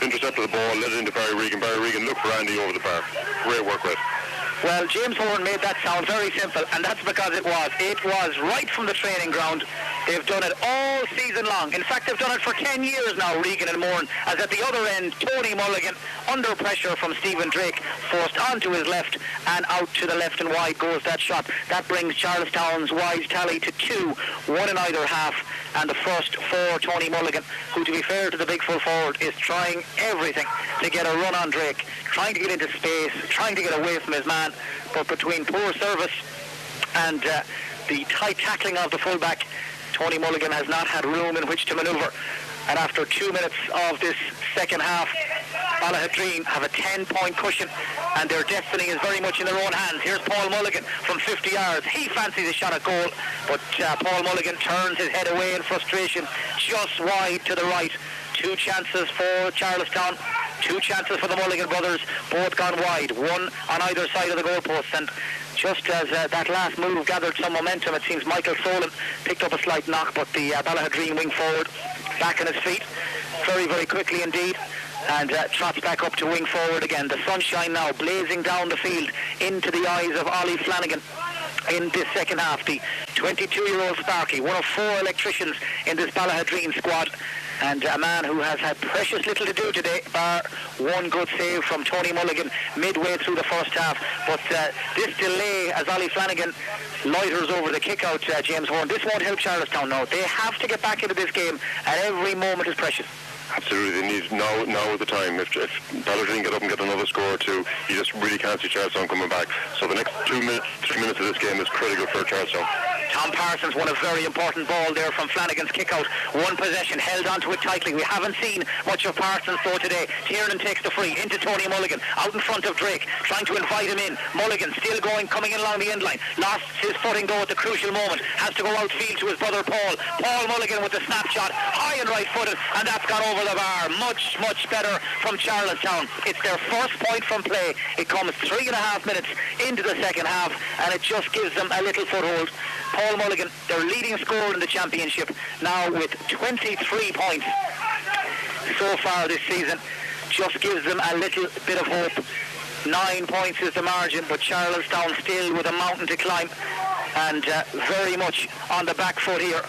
Intercepted the ball, led it into Barry Regan. Barry Regan looked for Andy over the bar. Great work with. Well, James Horn made that sound very simple, and that's because it was. It was right from the training ground. They've done it all season long. In fact, they've done it for 10 years now, Regan and Moran, as at the other end, Tony Mulligan, under pressure from Stephen Drake, forced onto his left, and out to the left and wide goes that shot. That brings Charlestown's wide tally to 2, 1 in either half, and the first for Tony Mulligan, who, to be fair to the big full forward, is trying everything to get a run on Drake, trying to get into space, trying to get away from his man, but between poor service and the tight tackling of the fullback, Tony Mulligan has not had room in which to manoeuvre. And after 2 minutes of this second half, Ballaghaderreen have a 10-point cushion, and their destiny is very much in their own hands. Here's Paul Mulligan from 50 yards. He fancies a shot at goal, but Paul Mulligan turns his head away in frustration, just wide to the right. 2 chances for Charlestown, 2 chances for the Mulligan brothers, both gone wide, 1 on either side of the goalpost. And just as that last move gathered some momentum, it seems Michael Solan picked up a slight knock, but the Ballaghaderreen wing forward back on his feet very, very quickly indeed, and trots back up to wing forward again. The sunshine now blazing down the field into the eyes of Ollie Flanagan in this second half. The 22-year-old Sparky, one of 4 electricians in this Ballaghaderreen squad, and a man who has had precious little to do today, bar 1 good save from Tony Mulligan midway through the first half. But this delay, as Ollie Flanagan loiters over the kick-out, James Horn, this won't help Charlestown now. They have to get back into this game, and every moment is precious. Absolutely, they need now is the time. If Ballaghaderreen get up and get another score or 2, you just really can't see Charlestown coming back. So the next 2 minutes, 3 minutes of this game is critical for Charlestown. Tom Parsons won a very important ball there from Flanagan's kick-out. 1 possession, held onto it tightly. We haven't seen much of Parsons though today. Tiernan takes the free into Tony Mulligan, out in front of Drake, trying to invite him in. Mulligan still going, coming in along the end line. Lost his footing though at the crucial moment. Has to go outfield to his brother Paul. Paul Mulligan with the snapshot, high and right-footed, and that's gone over the bar. Much, much better from Charlestown. It's their first point from play. It comes 3.5 minutes into the second half, and it just gives them a little foothold. Paul Mulligan, their leading scorer in the championship, now with 23 points so far this season, just gives them a little bit of hope. 9 points is the margin, but Charlestown still with a mountain to climb, and very much on the back foot here.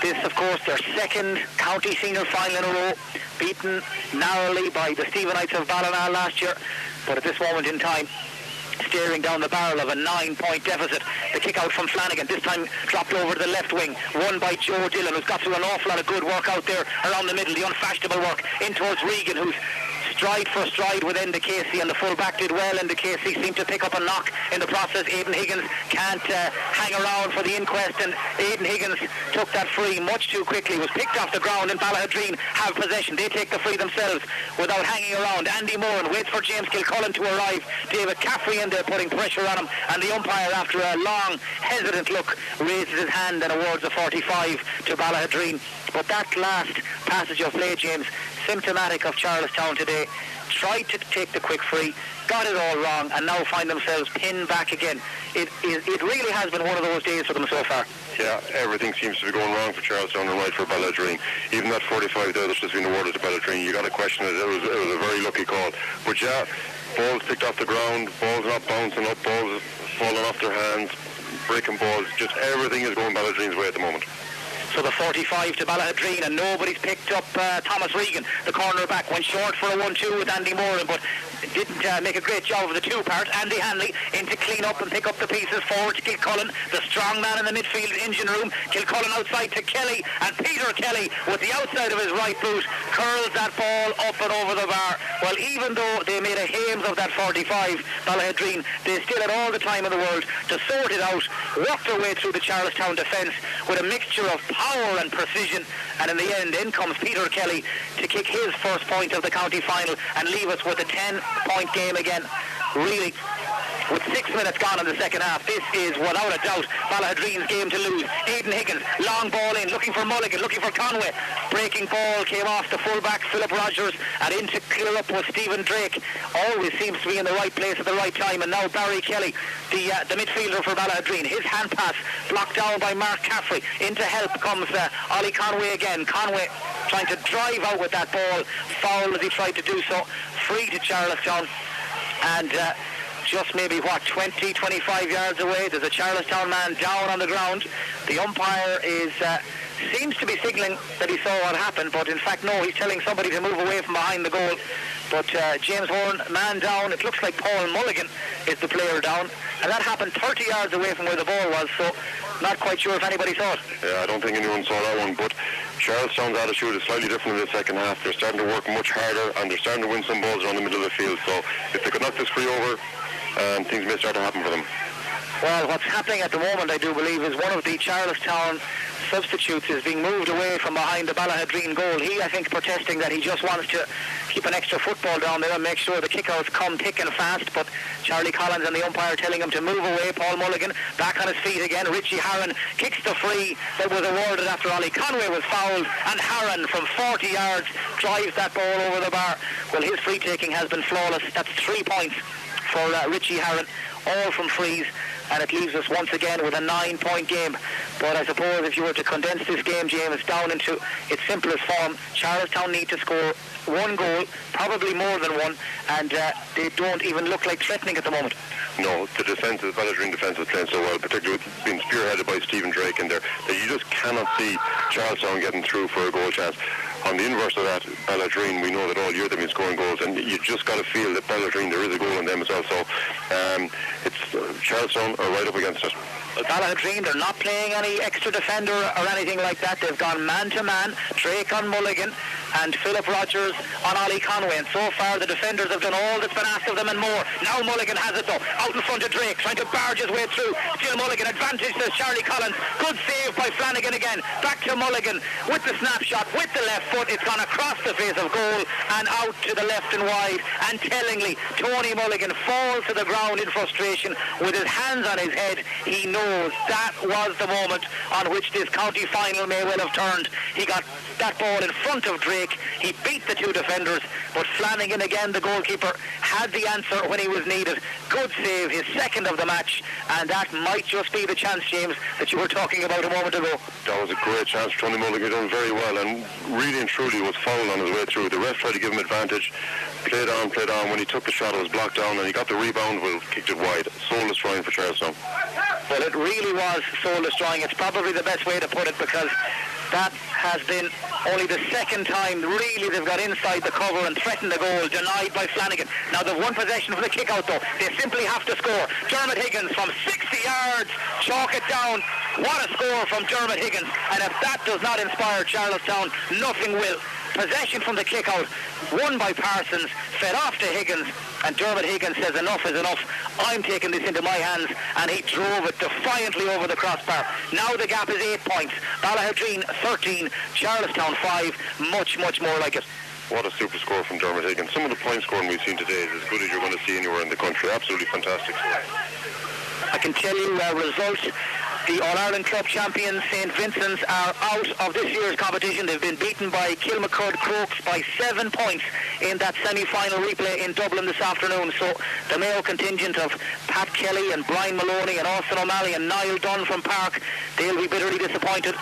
This, of course, their second county senior final in a row, beaten narrowly by the Stephenites of Ballina last year, but at this moment in time, staring down the barrel of a 9-point deficit. The kick out from Flanagan, this time dropped over to the left wing, won by Joe Dillon, who's got through an awful lot of good work out there around the middle, the unfashionable work in towards Regan, who's stride for stride with Enda Casey, and the full-back did well. Enda Casey seemed to pick up a knock in the process. Aidan Higgins can't hang around for the inquest, and Aidan Higgins took that free much too quickly, was picked off the ground, and Ballaghaderreen have possession. They take the free themselves without hanging around. Andy Moran waits for James Kilcullen to arrive. David Caffrey in there putting pressure on him, and the umpire, after a long hesitant look, raises his hand and awards a 45 to Ballaghaderreen. But that last passage of play, James, symptomatic of Charlestown today. Tried to take the quick free, got it all wrong, and now find themselves pinned back again. It really has been one of those days for them so far. Yeah, everything seems to be going wrong for Charlestown and right for Ballaghaderreen. Even that 45 there that's just been awarded to Ballaghadereen, you got to question it. It was a very lucky call. But yeah, balls picked off the ground, balls not bouncing up, balls falling off their hands, breaking balls. Just everything is going Ballaghadereen's way at the moment. So the 45 to Ballaghaderreen, and nobody's picked up Thomas Regan, the cornerback. Went short for a 1-2 with Andy Moran, but didn't make a great job of the two part. Andy Hanley in to clean up and pick up the pieces forward to Kilcullen, the strong man in the midfield engine room. Kilcullen outside to Kelly, and Peter Kelly with the outside of his right boot curls that ball up and over the bar. Well, even though they made a hames of that 45, Ballaghaderreen, they still had all the time in the world to sort it out, work their way through the Charlestown defence with a mixture of power and precision, and in the end, in comes Peter Kelly to kick his first point of the county final and leave us with a 10-point game again. Really, with 6 minutes gone in the second half, this is without a doubt Ballaghaderreen's game to lose. Aidan Higgins, long ball in, looking for Mulligan, looking for Conway. Breaking ball came off the fullback Philip Rogers, and in to clear up was Stephen Drake. Always seems to be in the right place at the right time. And now Barry Kelly, the midfielder for Ballaghaderreen, his hand pass blocked down by Mark Caffrey. Into help comes Ollie Conway again. Conway trying to drive out with that ball, foul as he tried to do so. Free to Charlestown, and just maybe 20-25 yards away, there's a Charlestown man down on the ground. The umpire seems to be signalling that he saw what happened, but in fact no, he's telling somebody to move away from behind the goal. But James Horn, man down. It looks like Paul Mulligan is the player down, and that happened 30 yards away from where the ball was, so not quite sure if anybody saw it. Yeah, I don't think anyone saw that one, but Charlestown's attitude is slightly different in the second half. They're starting to work much harder, and they're starting to win some balls around the middle of the field, so if they could knock this free over, things may start to happen for them. Well, what's happening at the moment, I do believe, is one of the Charlestown substitutes is being moved away from behind the Ballaghaderreen goal. He, I think, protesting that he just wants to keep an extra football down there and make sure the kickouts come thick and fast, but Charlie Collins and the umpire telling him to move away. Paul Mulligan back on his feet again. Richie Harron kicks the free that was awarded after Ollie Conway was fouled, and Harron from 40 yards drives that ball over the bar. Well, his free taking has been flawless. That's 3 points for Richie Harron, all from frees, and it leaves us once again with a 9-point game. But I suppose if you were to condense this game, James, down into its simplest form, Charlestown need to score one goal, probably more than one, and they don't even look like threatening at the moment. No, the defence, the Ballaghaderreen defence is playing so well, particularly with being spearheaded by Stephen Drake in there, that you just cannot see Charlestown getting through for a goal chance. On the inverse of that, Ballaghaderreen, we know that all year they've been scoring goals, and you just got to feel that Ballaghaderreen, there is a goal in them as well. So Charlestown are right up against it. Ballaghaderreen, they're not playing any extra defender or anything like that. They've gone man-to-man, Drake on Mulligan and Philip Rogers on Ollie Conway, and so far the defenders have done all that's been asked of them and more. Now Mulligan has it though, out in front of Drake, trying to barge his way through. Still Mulligan, advantage to Charlie Collins. Good save by Flanagan again. Back to Mulligan with the snapshot, with the left foot. It's gone across the face of goal and out to the left and wide, and tellingly Tony Mulligan falls to the ground in frustration with his hands on his head. He knows that was the moment on which this county final may well have turned. He got that ball in front of Drake. He beat the two defenders, but Flanagan again, the goalkeeper, had the answer when he was needed. Good save, his second of the match, and that might just be the chance, James, that you were talking about a moment ago. That was a great chance for Tony Mulligan. Done very well, and really and truly was fouled on his way through. The ref tried to give him advantage, played on. When he took the shot, it was blocked down, and he got the rebound, well, kicked it wide. Soul destroying for Charlestown. Well, it really was soul destroying. It's probably the best way to put it, because that has been only the second time really they've got inside the cover and threatened the goal, denied by Flanagan. Now they've one possession for the kick out though. They simply have to score. Dermot Higgins from 60 yards, chalk it down. What a score from Dermot Higgins, and if that does not inspire Charlestown, nothing will. Possession from the kick out, won by Parsons, fed off to Higgins, and Dermot Higgins says enough is enough. I'm taking this into my hands, and he drove it defiantly over the crossbar. Now the gap is 8 points. Ballaghaderreen 13, Charlestown 5, much more like it. What a super score from Dermot Higgins. Some of the point scoring we've seen today is as good as you're going to see anywhere in the country. Absolutely fantastic. I can tell you results. The All-Ireland Club champions St. Vincent's are out of this year's competition. They've been beaten by Kilmacud Crokes by 7 points in that semi-final replay in Dublin this afternoon. So the Mayo contingent of Pat Kelly and Brian Maloney and Austin O'Malley and Niall Dunn from Park, they'll be bitterly disappointed.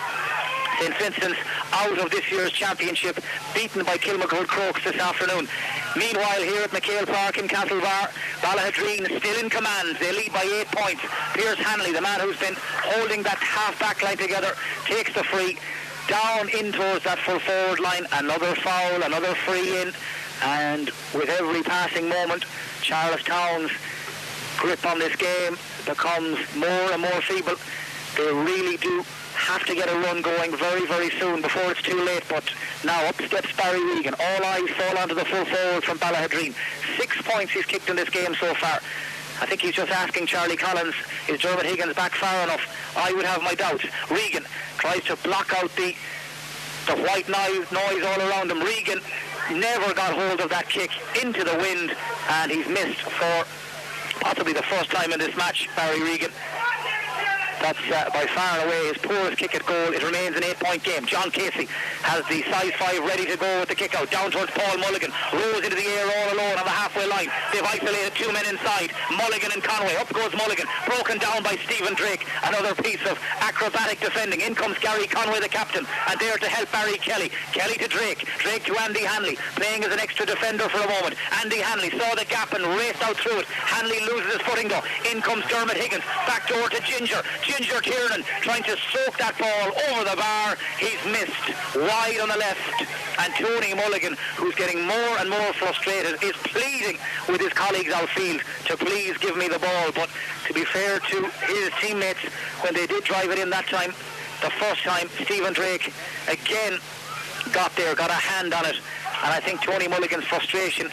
St. Vincent's out of this year's championship, beaten by Kilmacud Crokes this afternoon. Meanwhile, here at McHale Park in Castlebar, Ballaghaderreen still in command. They lead by 8 points. Pierce Hanley, the man who's been holding that half-back line together, takes the free down in towards that full forward line. Another foul, another free in, and with every passing moment, Charlestown's grip on this game becomes more and more feeble. They really do have to get a run going very, very soon before it's too late. But now up steps Barry Regan. All eyes fall onto the full forward from Ballaghaderreen. 6 points he's kicked in this game so far. I think he's just asking Charlie Collins, is Dermot Higgins back far enough? I would have my doubts. Regan tries to block out the white noise all around him. Regan never got hold of that kick into the wind, and he's missed for possibly the first time in this match, Barry Regan. That's by far and away his poorest kick at goal. It remains an 8-point game. John Casey has the size 5 ready to go with the kick out. Down towards Paul Mulligan. Rose into the air all alone on the halfway line. They've isolated 2 men inside. Mulligan and Conway. Up goes Mulligan. Broken down by Stephen Drake. Another piece of acrobatic defending. In comes Garry Conway, the captain. And there to help Barry Kelly. Kelly to Drake. Drake to Andy Hanley. Playing as an extra defender for a moment. Andy Hanley saw the gap and raced out through it. Hanley loses his footing though. In comes Dermot Higgins. Back door to Ginger. Ginger Tiernan trying to soak that ball over the bar. He's missed wide on the left, and Tony Mulligan, who's getting more and more frustrated, is pleading with his colleagues outfield to please give me the ball. But to be fair to his teammates, when they did drive it in that time, the first time, Stephen Drake again got there, got a hand on it, and I think Tony Mulligan's frustration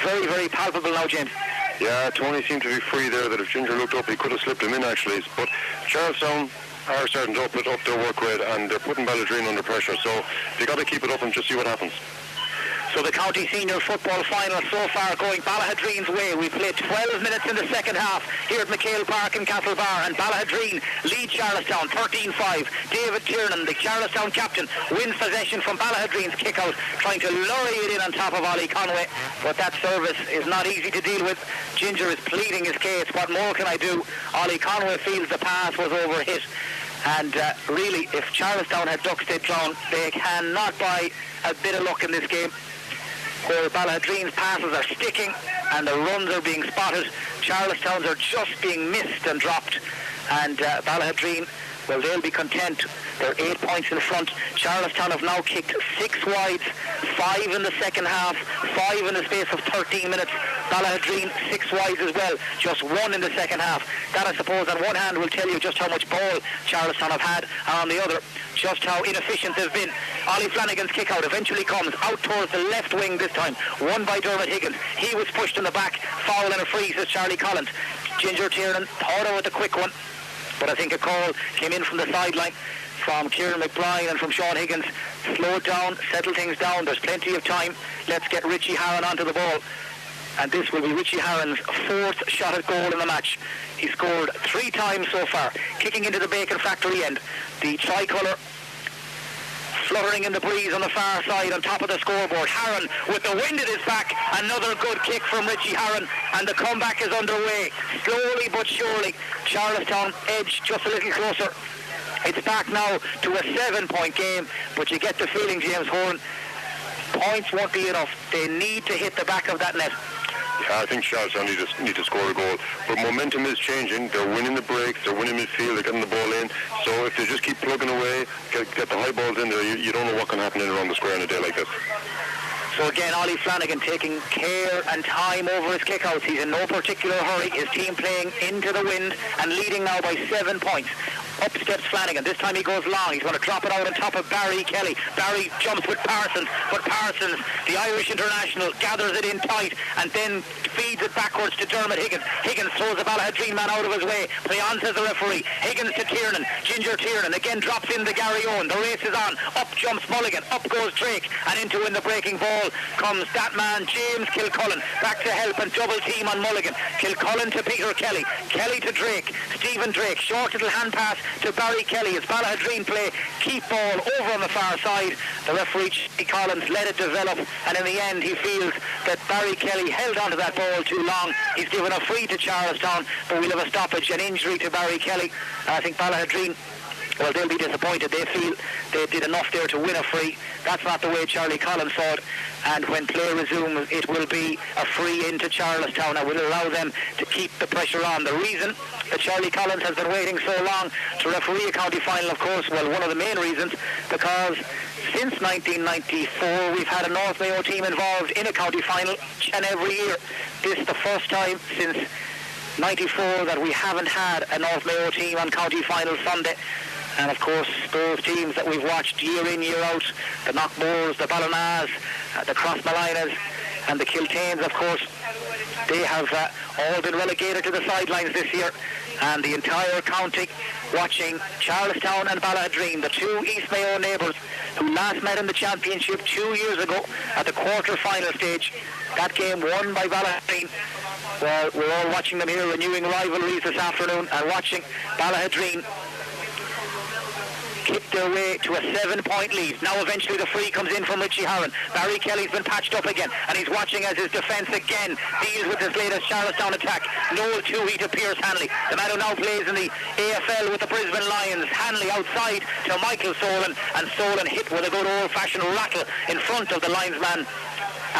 very, very palpable now, James. Yeah, Tony seemed to be free there, that if Ginger looked up, he could have slipped him in actually. But Charlestown are starting to up their work rate, and they're putting Ballaghaderreen under pressure. So they got to keep it up and just see what happens. So the county senior football final so far going Ballaghaderreen's way. We played 12 minutes in the second half here at McHale Park in Castlebar, and Ballaghaderreen lead Charlestown 13-5. David Tiernan, the Charlestown captain, wins possession from Ballaghaderreen's kick out, trying to lorry it in on top of Ollie Conway, but that service is not easy to deal with. Ginger is pleading his case. What more can I do? Ollie Conway feels the pass was overhit, and really, if Charlestown had ducks they'd drown. They cannot buy a bit of luck in this game, where Ballaghadereen's passes are sticking and the runs are being spotted. Charlestown's are just being missed and dropped, and Ballaghadereen, well, they'll be content. They're 8 points in front. Charlestown have now kicked 6 wides, 5 in the second half, 5 in the space of 13 minutes. Ballaghadereen 6 wides as well, just 1 in the second half. That, I suppose, on one hand will tell you just how much ball Charlestown have had, and on the other, just how inefficient they've been. Ollie Flanagan's kick out eventually comes out towards the left wing this time, won by Dermot Higgins. He was pushed in the back, foul and a free, says Charlie Collins. Ginger Tiernan thought out with the quick one, but I think a call came in from the sideline from Kieran McBride and from Sean Higgins. Slow it down, settle things down, there's plenty of time. Let's get Richie Harron onto the ball. And this will be Richie Harron's 4th shot at goal in the match. He scored 3 times so far, kicking into the bacon factory end. The tricolour fluttering in the breeze on the far side on top of the scoreboard. Harron with the wind at his back. Another good kick from Richie Harron, and the comeback is underway. Slowly but surely, Charlestown edge just a little closer. It's back now to a 7-point game, but you get the feeling, James Horan, points won't be enough. They need to hit the back of that net. Yeah, I think Charlestown need to score a goal, but momentum is changing. They're winning the breaks, they're winning midfield, they're getting the ball in. So if they just keep plugging away, get the high balls in there, you don't know what can happen in around the square on a day like this. So again, Ollie Flanagan taking care and time over his kickouts. He's in no particular hurry. His team playing into the wind and leading now by 7 points. Up steps Flanagan. This time he goes long. He's going to drop it out on top of Barry Kelly. Barry jumps with Parsons, but Parsons, the Irish international, gathers it in tight and then feeds it backwards to Dermot Higgins. Higgins throws the Ballaghaderreen man out of his way. Play on, says the referee. Higgins to Tiernan. Ginger Tiernan again drops in the Garry Owen. The race is on. Up jumps Mulligan. Up goes Drake. And into in the breaking ball comes that man, James Kilcullen. Back to help and double team on Mulligan. Kilcullen to Peter Kelly. Kelly to Drake. Stephen Drake. Short little hand pass to Barry Kelly as Ballaghaderreen play keep ball over on the far side. The referee Collins let it develop, and in the end he feels that Barry Kelly held onto that ball too long. He's given a free to Charlestown, but we'll have a stoppage, an injury to Barry Kelly. And I think Ballaghaderreen well, they'll be disappointed. They feel they did enough there to win a free. That's not the way Charlie Collins saw it. And when play resumes, it will be a free into Charlestown and will allow them to keep the pressure on. The reason that Charlie Collins has been waiting so long to referee a county final, of course, well, one of the main reasons, because since 1994 we've had a North Mayo team involved in a county final each and every year. This is the first time since 94 that we haven't had a North Mayo team on county final Sunday. And of course those teams that we've watched year in, year out, the Knockmoors, the Ballaghaderreen, the Crossmallinas and the Kiltanes, of course, they have all been relegated to the sidelines this year. And the entire county watching Charlestown and Ballaghaderreen, the two East Mayo neighbours who last met in the championship 2 years ago at the quarter-final stage. That game won by Ballaghaderreen. Well, we're all watching them here, renewing rivalries this afternoon, and watching Ballaghaderreen kick their way to a 7-point lead. Now eventually the free comes in from Richie Harron. Barry Kelly's been patched up again, and he's watching as his defence again deals with his latest Charlestown attack. Noel Toohey to Pierce Hanley. The man who now plays in the AFL with the Brisbane Lions. Hanley outside to Michael Solan, and Solan hit with a good old-fashioned rattle in front of the linesman.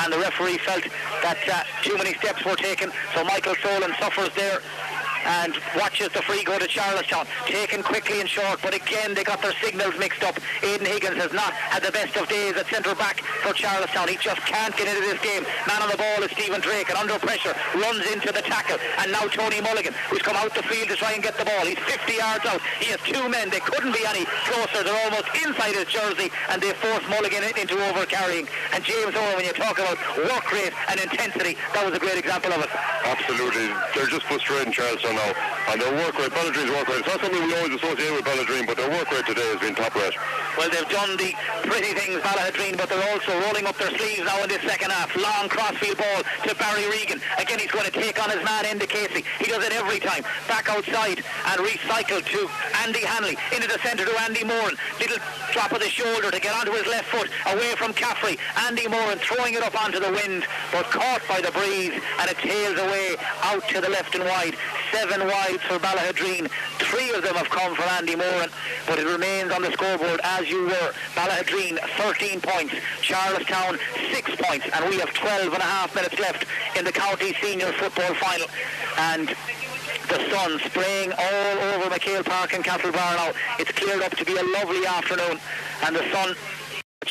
And the referee felt that too many steps were taken, so Michael Solan suffers there and watches the free go to Charlestown, taken quickly and short, but again they got their signals mixed up. Aidan Higgins has not had the best of days at centre back for Charlestown. He just can't get into this game. Man on the ball is Stephen Drake, and under pressure runs into the tackle, and now Tony Mulligan, who's come out the field to try and get the ball. He's 50 yards out. He has two men. They couldn't be any closer. They're almost inside his jersey, and they force Mulligan into over-carrying. And James Owen, when you talk about work rate and intensity, that was a great example of it. Absolutely. They're just frustrating Charlestown now, and their work rate, Ballaghaderreen's work rate, it's not something we always associate with Ballaghaderreen, but their work rate today has been top rate. Well, they've done the pretty things, Ballaghaderreen, but they're also rolling up their sleeves now in this second half. Long crossfield ball to Barry Regan. Again, he's going to take on his man Enda Casey. He does it every time. Back outside and recycle to Andy Hanley. Into the centre to Andy Moran. Little drop of the shoulder to get onto his left foot. Away from Caffrey. Andy Moran throwing it up onto the wind, but caught by the breeze, and it tails away out to the left and wide. 7 wides for Ballaghaderreen. 3 of them have come for Andy Moran, but it remains on the scoreboard as you were. Ballaghaderreen 13 points, Charlestown 6 points, and we have 12 and a half minutes left in the county senior football final. And the sun spraying all over McHale Park in Castlebar now. It's cleared up to be a lovely afternoon, and the sun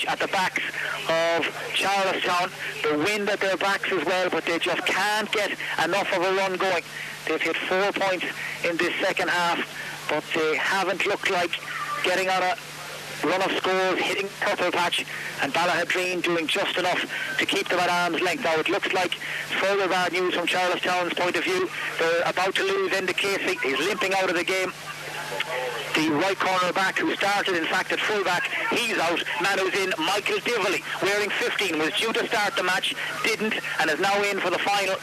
at the backs of Charlestown, the wind at their backs as well, but they just can't get enough of a run going. They've hit 4 points in this second half, but they haven't looked like getting on a run of scores, hitting purple patch, and Ballaghaderreen doing just enough to keep them at arm's length. Now it looks like further bad news from Charlestown's point of view. They're about to lose Enda Casey. He's limping out of the game. The right corner back who started in fact at full back, he's out. Man who's in, Michael Dively, wearing 15, was due to start the match, didn't, and is now in for the final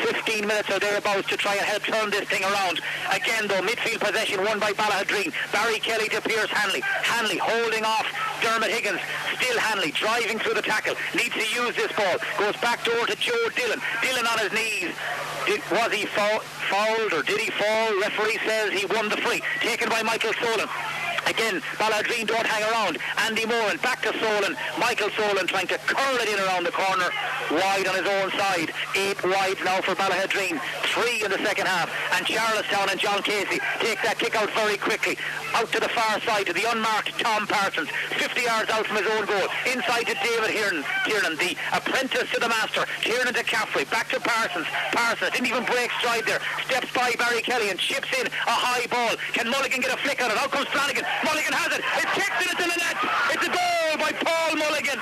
15 minutes or thereabouts to try and help turn this thing around. Again though, midfield possession won by Ballaghaderreen. Barry Kelly to Pierce Hanley. Hanley holding off Dermot Higgins. Still Hanley driving through the tackle. Needs to use this ball. Goes back door to Joe Dillon. Dillon on his knees. Was he fouled or did he fall? Referee says he won the free. Taken by Michael Solan. Again, Ballaghaderreen don't hang around. Andy Moran back to Solan. Michael Solan trying to curl it in around the corner. Wide on his own side. 8 wides now for Ballaghaderreen. 3 in the second half. And Charlestown and John Casey take that kick out very quickly. Out to the far side to the unmarked Tom Parsons. 50 yards out from his own goal. Inside to David Tiernan, the apprentice to the master. Tiernan to Caffrey. Back to Parsons. Parsons didn't even break stride there. Steps by Barry Kelly and chips in a high ball. Can Mulligan get a flick on it? Out comes Flanagan. Mulligan has it. It's kicked and it's in the net. It's a goal by Paul Mulligan.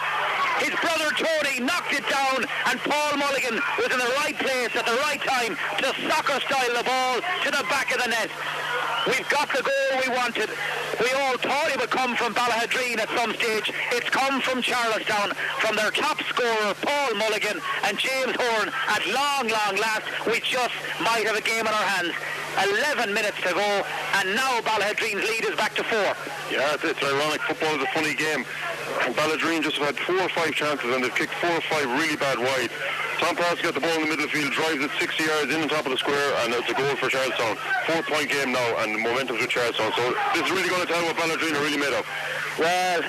His brother Tony knocked it down, and Paul Mulligan was in the right place at the right time to soccer style the ball to the back of the net. We've got the goal we wanted. We all thought it would come from Ballaghaderreen at some stage. It's come from Charlestown, from their top scorer Paul Mulligan and James Horn. At long last, we just might have a game on our hands. 11 minutes to go, and now Ballaghaderreen's lead is back to 4. Yeah, it's ironic. Football is a funny game. And Ballaghaderreen just have had 4 or 5 chances, and they've kicked 4 or 5 really bad wides. Tom Parsons got the ball in the middle of the field, drives it 60 yards in on top of the square, and it's a goal for Charlestown. 4-point game now, and the momentum's with Charlestown. So this is really going to tell what Ballaghaderreen are really made of. Well,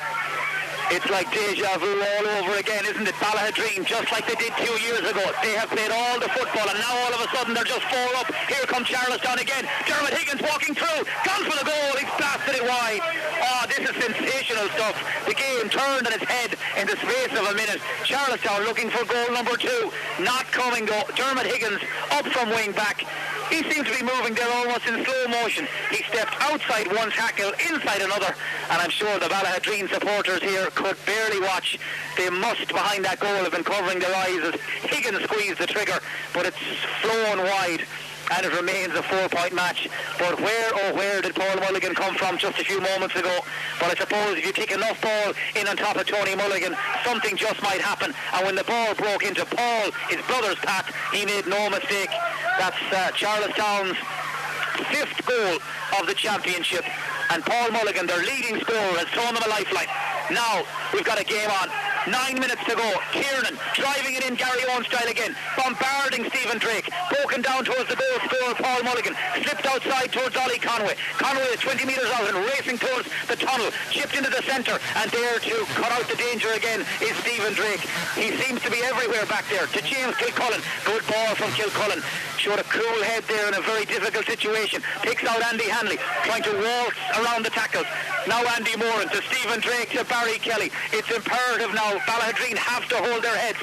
it's like deja vu all over again, isn't it? Ballaghaderreen, just like they did 2 years ago. They have played all the football, and now all of a sudden they're just 4 up. Here comes Charlestown again. Dermot Higgins walking through, gone for the goal. He's blasted it wide. Oh, this is sensational stuff. The game turned on its head in the space of a minute. Charlestown looking for goal number 2. Not coming though. Dermot Higgins up from wing back. He seems to be moving there almost in slow motion. He stepped outside one tackle, inside another, and I'm sure the Ballaghaderreen supporters here could barely watch. They must, behind that goal, have been covering their eyes as Higgins squeezed the trigger, but it's flown wide, and it remains a 4-point match. But where did Paul Mulligan come from just a few moments ago? But I suppose if you take enough ball in on top of Tony Mulligan, something just might happen. And when the ball broke into Paul, his brother's path, he made no mistake. That's Charlestown's 5th goal of the championship. And Paul Mulligan, their leading scorer, has thrown them a lifeline. Now we've got a game on. 9 minutes to go. Kieran driving it in Garry own style again, bombarding Stephen Drake, broken down towards the goal scorer Paul Mulligan, slipped outside towards Ollie Conway. Conway is 20 metres out and racing towards the tunnel, chipped into the centre, and there to cut out the danger again is Stephen Drake. He seems to be everywhere back there. To James Kilcullen, good ball from Kilcullen, showed a cool head there in a very difficult situation, picks out Andy Hanley, trying to waltz around the tackles. Now Andy Moran to Stephen Drake to Barry Kelly. It's imperative now. Ballaghaderreen have to hold their heads.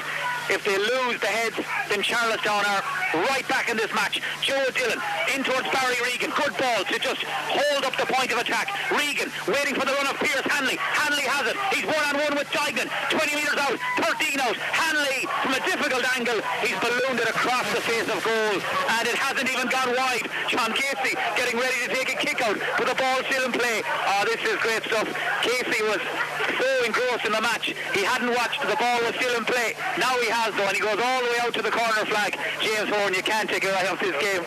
If they lose the heads, then Charlestown are right back in this match. Joe Dillon in towards Barry Regan. Good ball to just hold up the point of attack. Regan waiting for the run of Pierce Hanley. Hanley has it. He's 1-on-1 with Dignan. 20 metres out, 13 out. Hanley from a difficult angle. He's ballooned it across the face of goal, and it hasn't even gone wide. John Casey getting ready to take a kick out, but the ball's still in play. Oh, this is great stuff. Casey was so engrossed in the match, he hadn't watched. The ball was still in play. Now he has though, and he goes all the way out to the corner flag. James Horn, you can't take your eye off this game.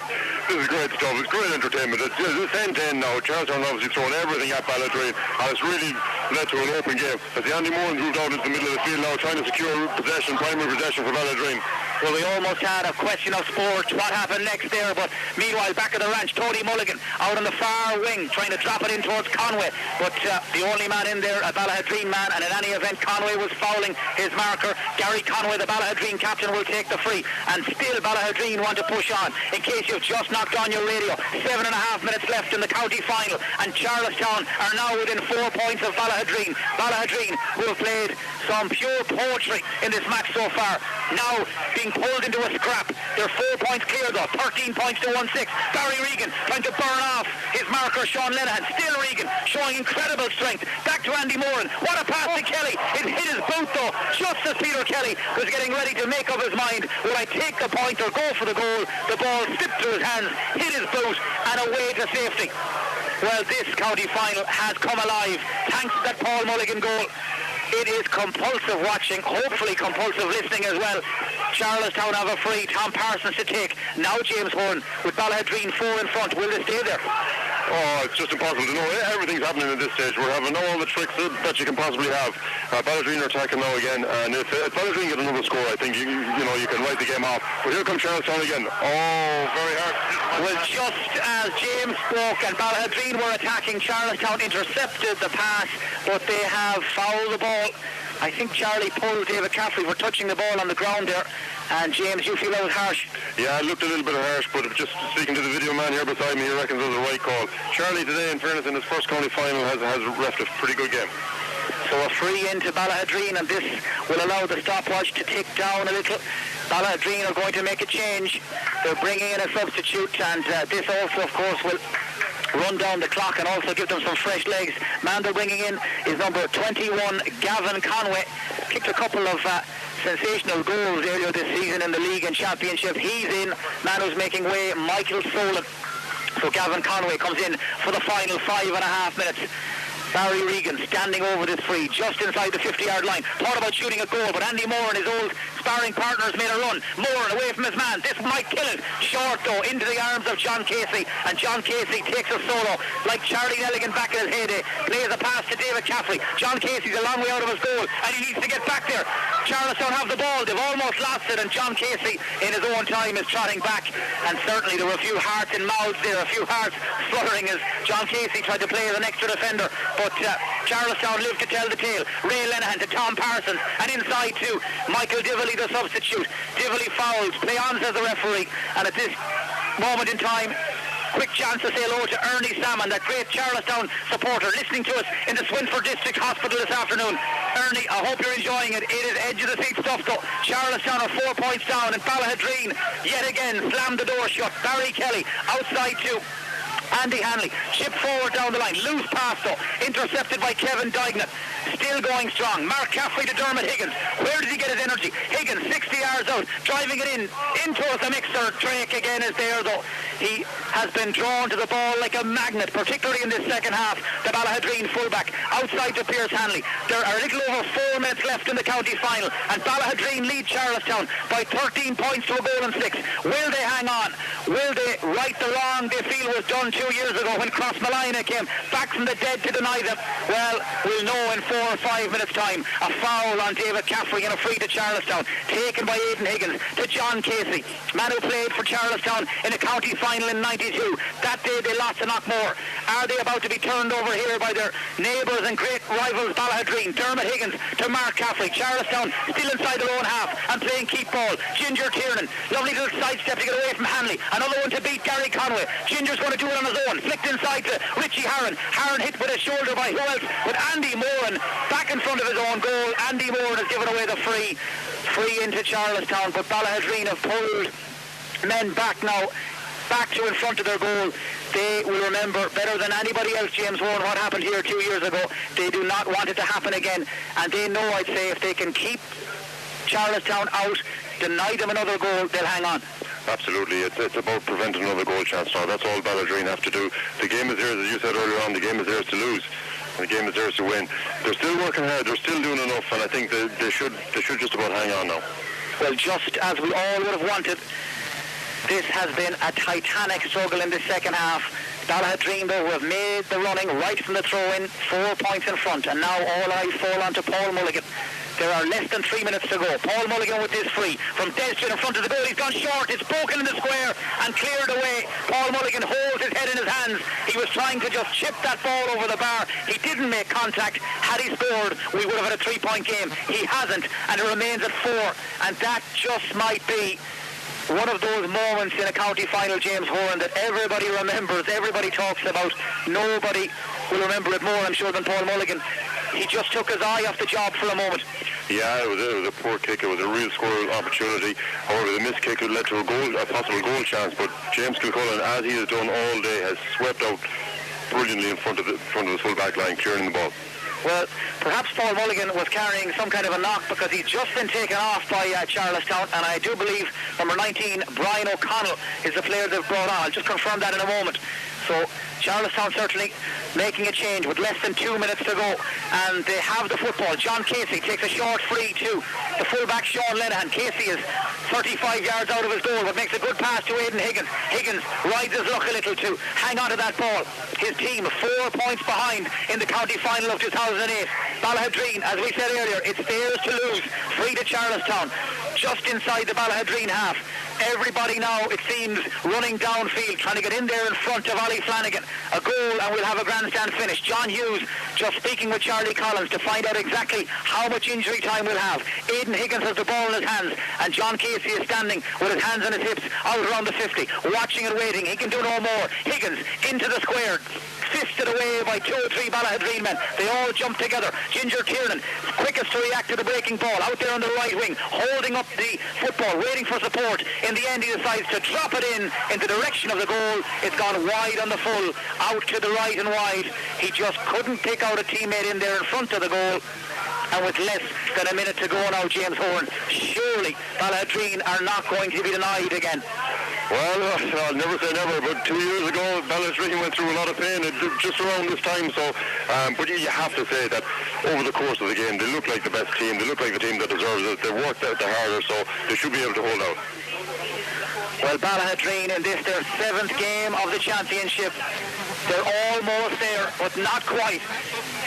This is great stuff. It's great entertainment. It's 10-10 now. Charlestown obviously throwing everything at Ballaghaderreen, and it's really led to an open game. As the Andy Moran moved out into the middle of the field now, trying to secure possession, primary possession for Ballaghaderreen. Well, we almost had a question of sport. What happened next there? But meanwhile, back at the ranch, Tony Mulligan out on the far wing, trying to drop it in towards Conway. But the only man in there, a Ballaghaderreen man, and in any event, Conway was fouling his marker. Garry Conway, the Ballaghaderreen captain, will take the free. And still Ballaghaderreen want to push on. In case you've just knocked on your radio, 7.5 minutes left in the county final, and Charlestown are now within 4 points of Ballaghaderreen. Ballaghaderreen, who have played some pure poetry in this match so far, now being pulled into a scrap. They're 4 points clear though, 13 points to 1-6. Barry Regan trying to burn off his marker Sean Lenihan. Still Regan showing incredible strength. Back to Andy Moran. What a pass to Kelly. It hit his boot though, just as Peter Kelly was getting ready to make up his mind. Will I take the point or go for the goal? The ball slipped through his hands, hit his boot, and away to safety. Well, this county final has come alive thanks to that Paul Mulligan goal. It is compulsive watching, hopefully compulsive listening as well. Charlestown have a free, Tom Parsons to take. Now James Horn with Ballaghaderreen 4 in front. Will they stay there? Oh, it's just impossible to know. Everything's happening at this stage. We're having all the tricks that you can possibly have. Ballaghaderreen are attacking now again, and if Ballaghaderreen get another score, I think you can write the game off. But here comes Charlestown again. Oh, very hard. Well, just as James spoke and Ballaghaderreen were attacking, Charlestown intercepted the pass, but they have fouled the ball. I think Charlie pulled David Caffrey for touching the ball on the ground there. And James, you feel that was harsh? Yeah, it looked a little bit harsh, but just speaking to the video man here beside me, he reckons it was the right call. Charlie today, in fairness, in his first county final, has refed a pretty good game. So a free into Ballaghaderreen, and this will allow the stopwatch to tick down a little. Ballaghaderreen are going to make a change. They're bringing in a substitute, and this also, of course, will run down the clock and also give them some fresh legs. Man they're bringing in is number 21, Gavin Conway. Kicked a couple of sensational goals earlier this season in the league and championship. He's in. Man who's making way, Michael Solan. So Gavin Conway comes in for the final 5.5 minutes. Barry Regan standing over this free, just inside the 50-yard line. Thought about shooting a goal, but Andy Moran, his old sparring partners made a run. Moore away from his man. This might kill it. Short though, into the arms of John Casey, and John Casey takes a solo like Charlie Nelligan back in his heyday. Plays a pass to David Caffrey. John Casey's a long way out of his goal, and he needs to get back there. Charlestown have the ball. They've almost lost it, and John Casey in his own time is trotting back, and certainly there were a few hearts in mouths there, a few hearts fluttering as John Casey tried to play as an extra defender, but Charlestown lived to tell the tale. Ray Lenehan to Tom Parsons, and inside to Michael Dively, the substitute. Dively fouls. Play on, says the referee, and at this moment in time, quick chance to say hello to Ernie Salmon, that great Charlestown supporter, listening to us in the Swinford District Hospital this afternoon. Ernie, I hope you're enjoying it. It is edge of the seat stuff though. Charlestown are 4 points down, and Ballaghaderreen yet again slammed the door shut. Barry Kelly outside to Andy Hanley, chip forward down the line, loose pass though, intercepted by Kevin Dignett, still going strong. Mark Caffrey to Dermot Higgins. Where did he get his energy? Higgins 60 yards out, driving it in towards the mixer. Drake again is there though. He has been drawn to the ball like a magnet, particularly in this second half. The Ballaghaderreen fullback outside to Pierce Hanley. There are a little over 4 minutes left in the county final, and Ballaghaderreen lead Charlestown by 13 points to a goal and 6. Will they hang on? Will they right the wrong they feel was done 2 years ago when Crossmalina came back from the dead to deny them? Well, we'll know in 4 or 5 minutes time. A foul on David Caffrey and a free to Charlestown, taken by Aidan Higgins to John Casey, man who played for Charlestown in a county final in 92. That day they lost to Knockmore. Are they about to be turned over here by their neighbours and great rivals Ballaghaderreen? Dermot Higgins to Mark Caffrey. Charlestown still inside their own half and playing keep ball. Ginger Tiernan, lovely little sidestep to get away from Hanley. Another one to beat Garry Conway. Ginger's going to do it on his own. Flicked inside to Richie Harron. Harron hit with a shoulder by who else? With Andy Moran back in front of his own goal. Andy Moran has given away the free into Charlestown, but Ballaghaderreen have pulled men back now, back to in front of their goal. They will remember better than anybody else, James Warren, what happened here 2 years ago. They do not want it to happen again, and they know, I'd say, if they can keep Charlestown out, deny them another goal, they'll hang on. Absolutely, it's about preventing another goal chance now. That's all Ballaghaderreen have to do. The game is theirs, as you said earlier on. The game is theirs to lose, and the game is theirs to win. They're still working hard. They're still doing enough, and I think they should just about hang on now. Well, just as we all would have wanted, this has been a titanic struggle in the second half. Ballaghaderreen, though, have made the running right from the throw-in, 4 points in front, and now all eyes fall onto Paul Mulligan. There are less than 3 minutes to go. Paul Mulligan with this free from Destin in front of the goal. He's gone short. It's broken in the square and cleared away. Paul Mulligan holds his head in his hands. He was trying to just chip that ball over the bar. He didn't make contact. Had he scored, we would have had a 3-point game. He hasn't, and it remains at 4. And that just might be one of those moments in a county final, James Horan, that everybody remembers, everybody talks about. Nobody will remember it more, I'm sure, than Paul Mulligan. He just took his eye off the job for a moment. Yeah, it was a poor kick. It was a real score opportunity. However, the missed kick led to a possible goal chance. But James Kilcullen, as he has done all day, has swept out brilliantly in front of the full back line, clearing the ball. Well, perhaps Paul Mulligan was carrying some kind of a knock, because he's just been taken off by Charlestown, and I do believe number 19, Brian O'Connell, is the player they've brought on. I'll just confirm that in a moment. So Charlestown certainly making a change with less than 2 minutes to go, and they have the football. John Casey takes a short free to the fullback Sean Lenehan. Casey is 35 yards out of his goal, but makes a good pass to Aidan Higgins. Higgins rides his luck a little to hang on to that ball. His team 4 points behind in the county final of 2008. Ballaghaderreen, as we said earlier, it's theirs to lose. Free to Charlestown, just inside the Ballaghaderreen half. Everybody now, it seems, running downfield, trying to get in there in front of Ollie Flanagan. A goal, and we'll have a grandstand finish. John Hughes just speaking with Charlie Collins to find out exactly how much injury time we'll have. Aidan Higgins has the ball in his hands, and John Casey is standing with his hands on his hips out around the 50, watching and waiting. He can do no more. Higgins into the square, fisted away by 2 or 3 Ballaghaderreen men. They all jump together. Ginger Tiernan, quickest to react to the breaking ball, out there on the right wing, holding up the football, waiting for support. In the end, he decides to drop it in the direction of the goal. It's gone wide on the full, out to the right and wide. He just couldn't pick out a teammate in there in front of the goal. And with less than a minute to go now, James Horan, surely Ballaghaderreen are not going to be denied again. Well, I'll never say never, but 2 years ago, Ballaghaderreen went through a lot of pain just around this time. So, but you have to say that over the course of the game, they look like the best team. They look like the team that deserves it. They worked out the harder, so they should be able to hold out. Well, Ballaghaderreen in this, their 7th game of the championship. They're almost there, but not quite.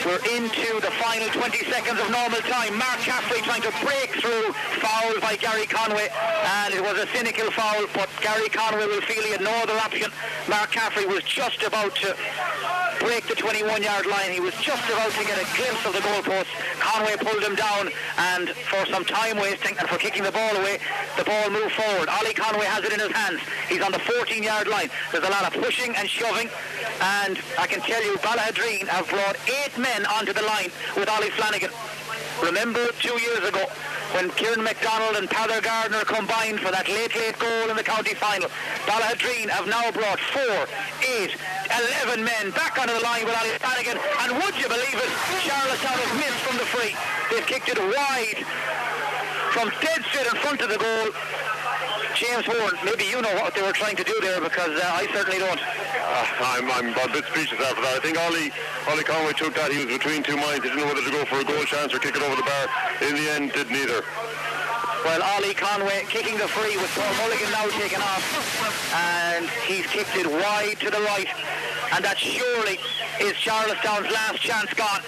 We're into the final 20 seconds of normal time. Mark Caffrey trying to break through, fouled by Garry Conway, and it was a cynical foul, but Garry Conway will feel he had no other option. Mark Caffrey was just about to break the 21-yard line. He was just about to get a glimpse of the goalpost. Conway pulled him down, and for some time wasting and for kicking the ball away, the ball moved forward. Ollie Conway has it in his hands. He's on the 14-yard line. There's a lot of pushing and shoving, and I can tell you Ballaghaderreen have brought 8 men onto the line with Ollie Flanagan. Remember 2 years ago when Kieran MacDonald and Peadar Gardner combined for that late goal in the county final. Ballaghaderreen have now brought 4, 8, 11 men back onto the line with Ollie Flanagan, and would you believe it, Charlestown has missed from the free. They've kicked it wide from dead straight in front of the goal. James Warren, maybe you know what they were trying to do there, because I certainly don't. I'm a bit speechless after that. I think Ollie Conway took that. He was between two minds. He didn't know whether to go for a goal chance or kick it over the bar. In the end, did neither. Well, Ollie Conway kicking the free with Paul Mulligan now taken off, and he's kicked it wide to the right, and that surely is Charlestown's last chance gone.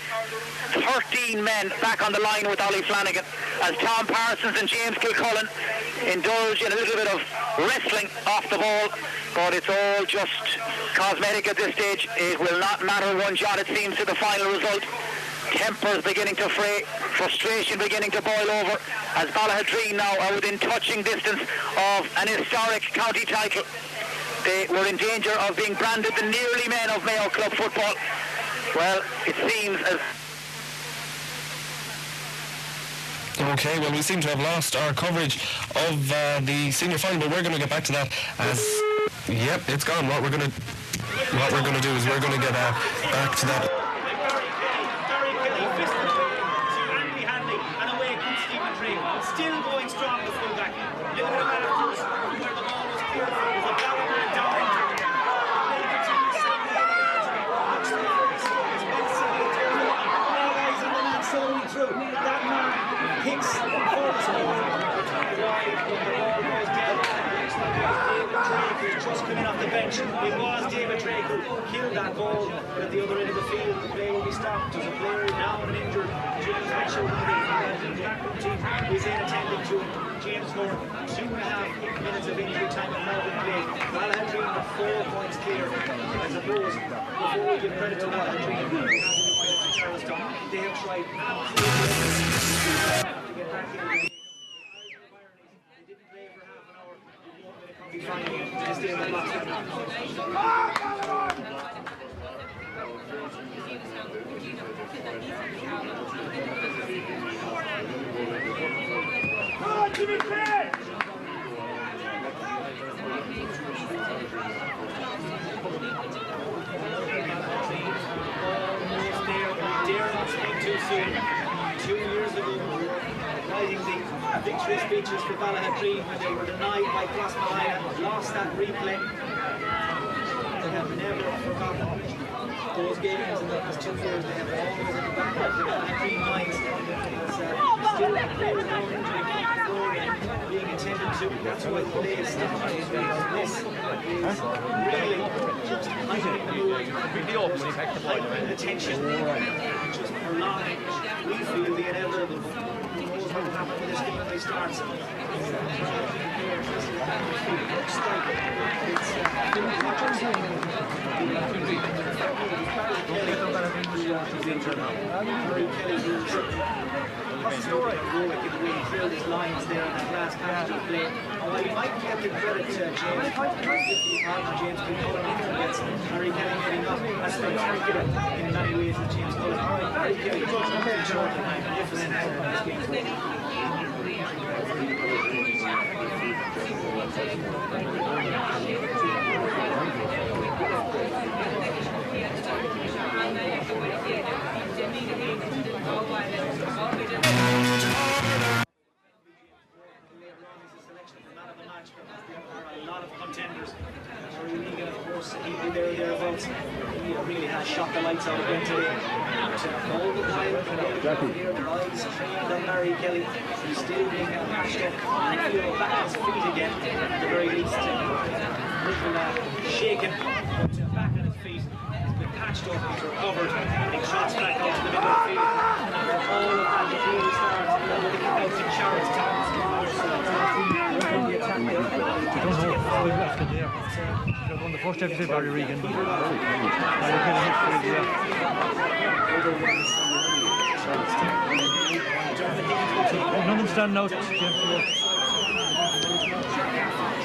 13 men back on the line with Ollie Flanagan as Tom Parsons and James Kilcullen indulge in a little bit of wrestling off the ball, but it's all just cosmetic at this stage. It will not matter one jot, it seems, to the final result. Tempers beginning to fray, frustration beginning to boil over as Ballaghaderreen now are within touching distance of an historic county title. They were in danger of being branded the nearly men of Mayo club football. Well, it seems as... Okay, well, we seem to have lost our coverage of the senior final, but we're going to get back to that as... Yep, it's gone. What we're going to do is we're going to get back to that. Still going strong with fullback. Little bit of attitude where the ball was cleared from. There's a Ballaghaderreen down. Slowing through. That man hits the force. Who's just coming off the bench. It was David Drake who killed that goal at the other end of the field. The play will be stopped. There's a player down and injured. James Mitchell, the backroom team, is in attending to him. James Moore, 2.5 minutes of injury time and now play. Ballaghaderreen with 4 points clear. I suppose before we give credit to Ballaghaderreen, we have to give credit to Charlestown. They have tried to get back in. They didn't play for half an hour. They finally to stay in the box. Dare not speak too soon. 2 years ago, writing the victory speeches for Ballaghaderreen when they were denied by Crossmaglen and lost that replay. They have never forgotten those games in the last 2 years. They have always in the back of the Ballaghaderreen minds. Still a player with no injury being attended to. That's why the play is stopped. This is really just heightening the mood. Heightening the tension. Just prolonging, we feel, the inevitable. Who knows what will happen when this game play starts. It looks like it's Harry Kelly, what's the story? Warwick can really clear his lines there in that last passage of play. Well, you might get the credit to James. James Kilcullen gets Harry Kelly maybe not as spectacular in many ways as James Cullen. Harry Kelly does short and magnificent in this game. A lot of contenders shot the lights out again today. All the time, here, the eyes trained on Barry Kelly. He's still being patched up. I feel back on his feet again, at the very least. Little shaken, but back on his feet. He's been patched up, he's recovered, and he trots back out to the middle of the field. All of that really starts with the kick out to Charlestown. I don't know how we left it there. On the first episode, Barry Regan, but nothing standing out.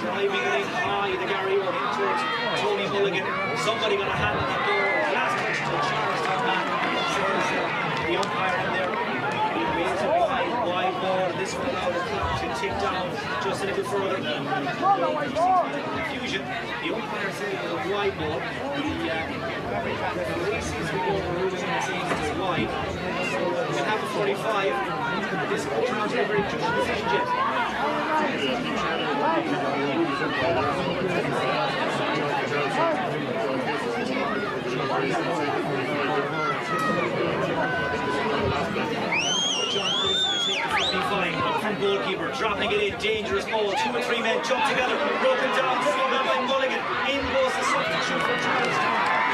Driving it in high, the Garry over towards Tony Mulligan. Somebody got a hand on the door. Last touch to the Charlestown man. Says the umpire in there. He waves it behind. Wide ball. This will allow the clock to tick down just a little further. Confusion. The umpire said it was a wide ball. The referee seems to be overruling and saying it's wide. So we'll have a 45. This will turn out to be a very crucial decision yet. From goalkeeper, dropping it in, dangerous ball, 2 or 3 men jump together, broken down, by Mulligan, in goes the substitute for Charlestown.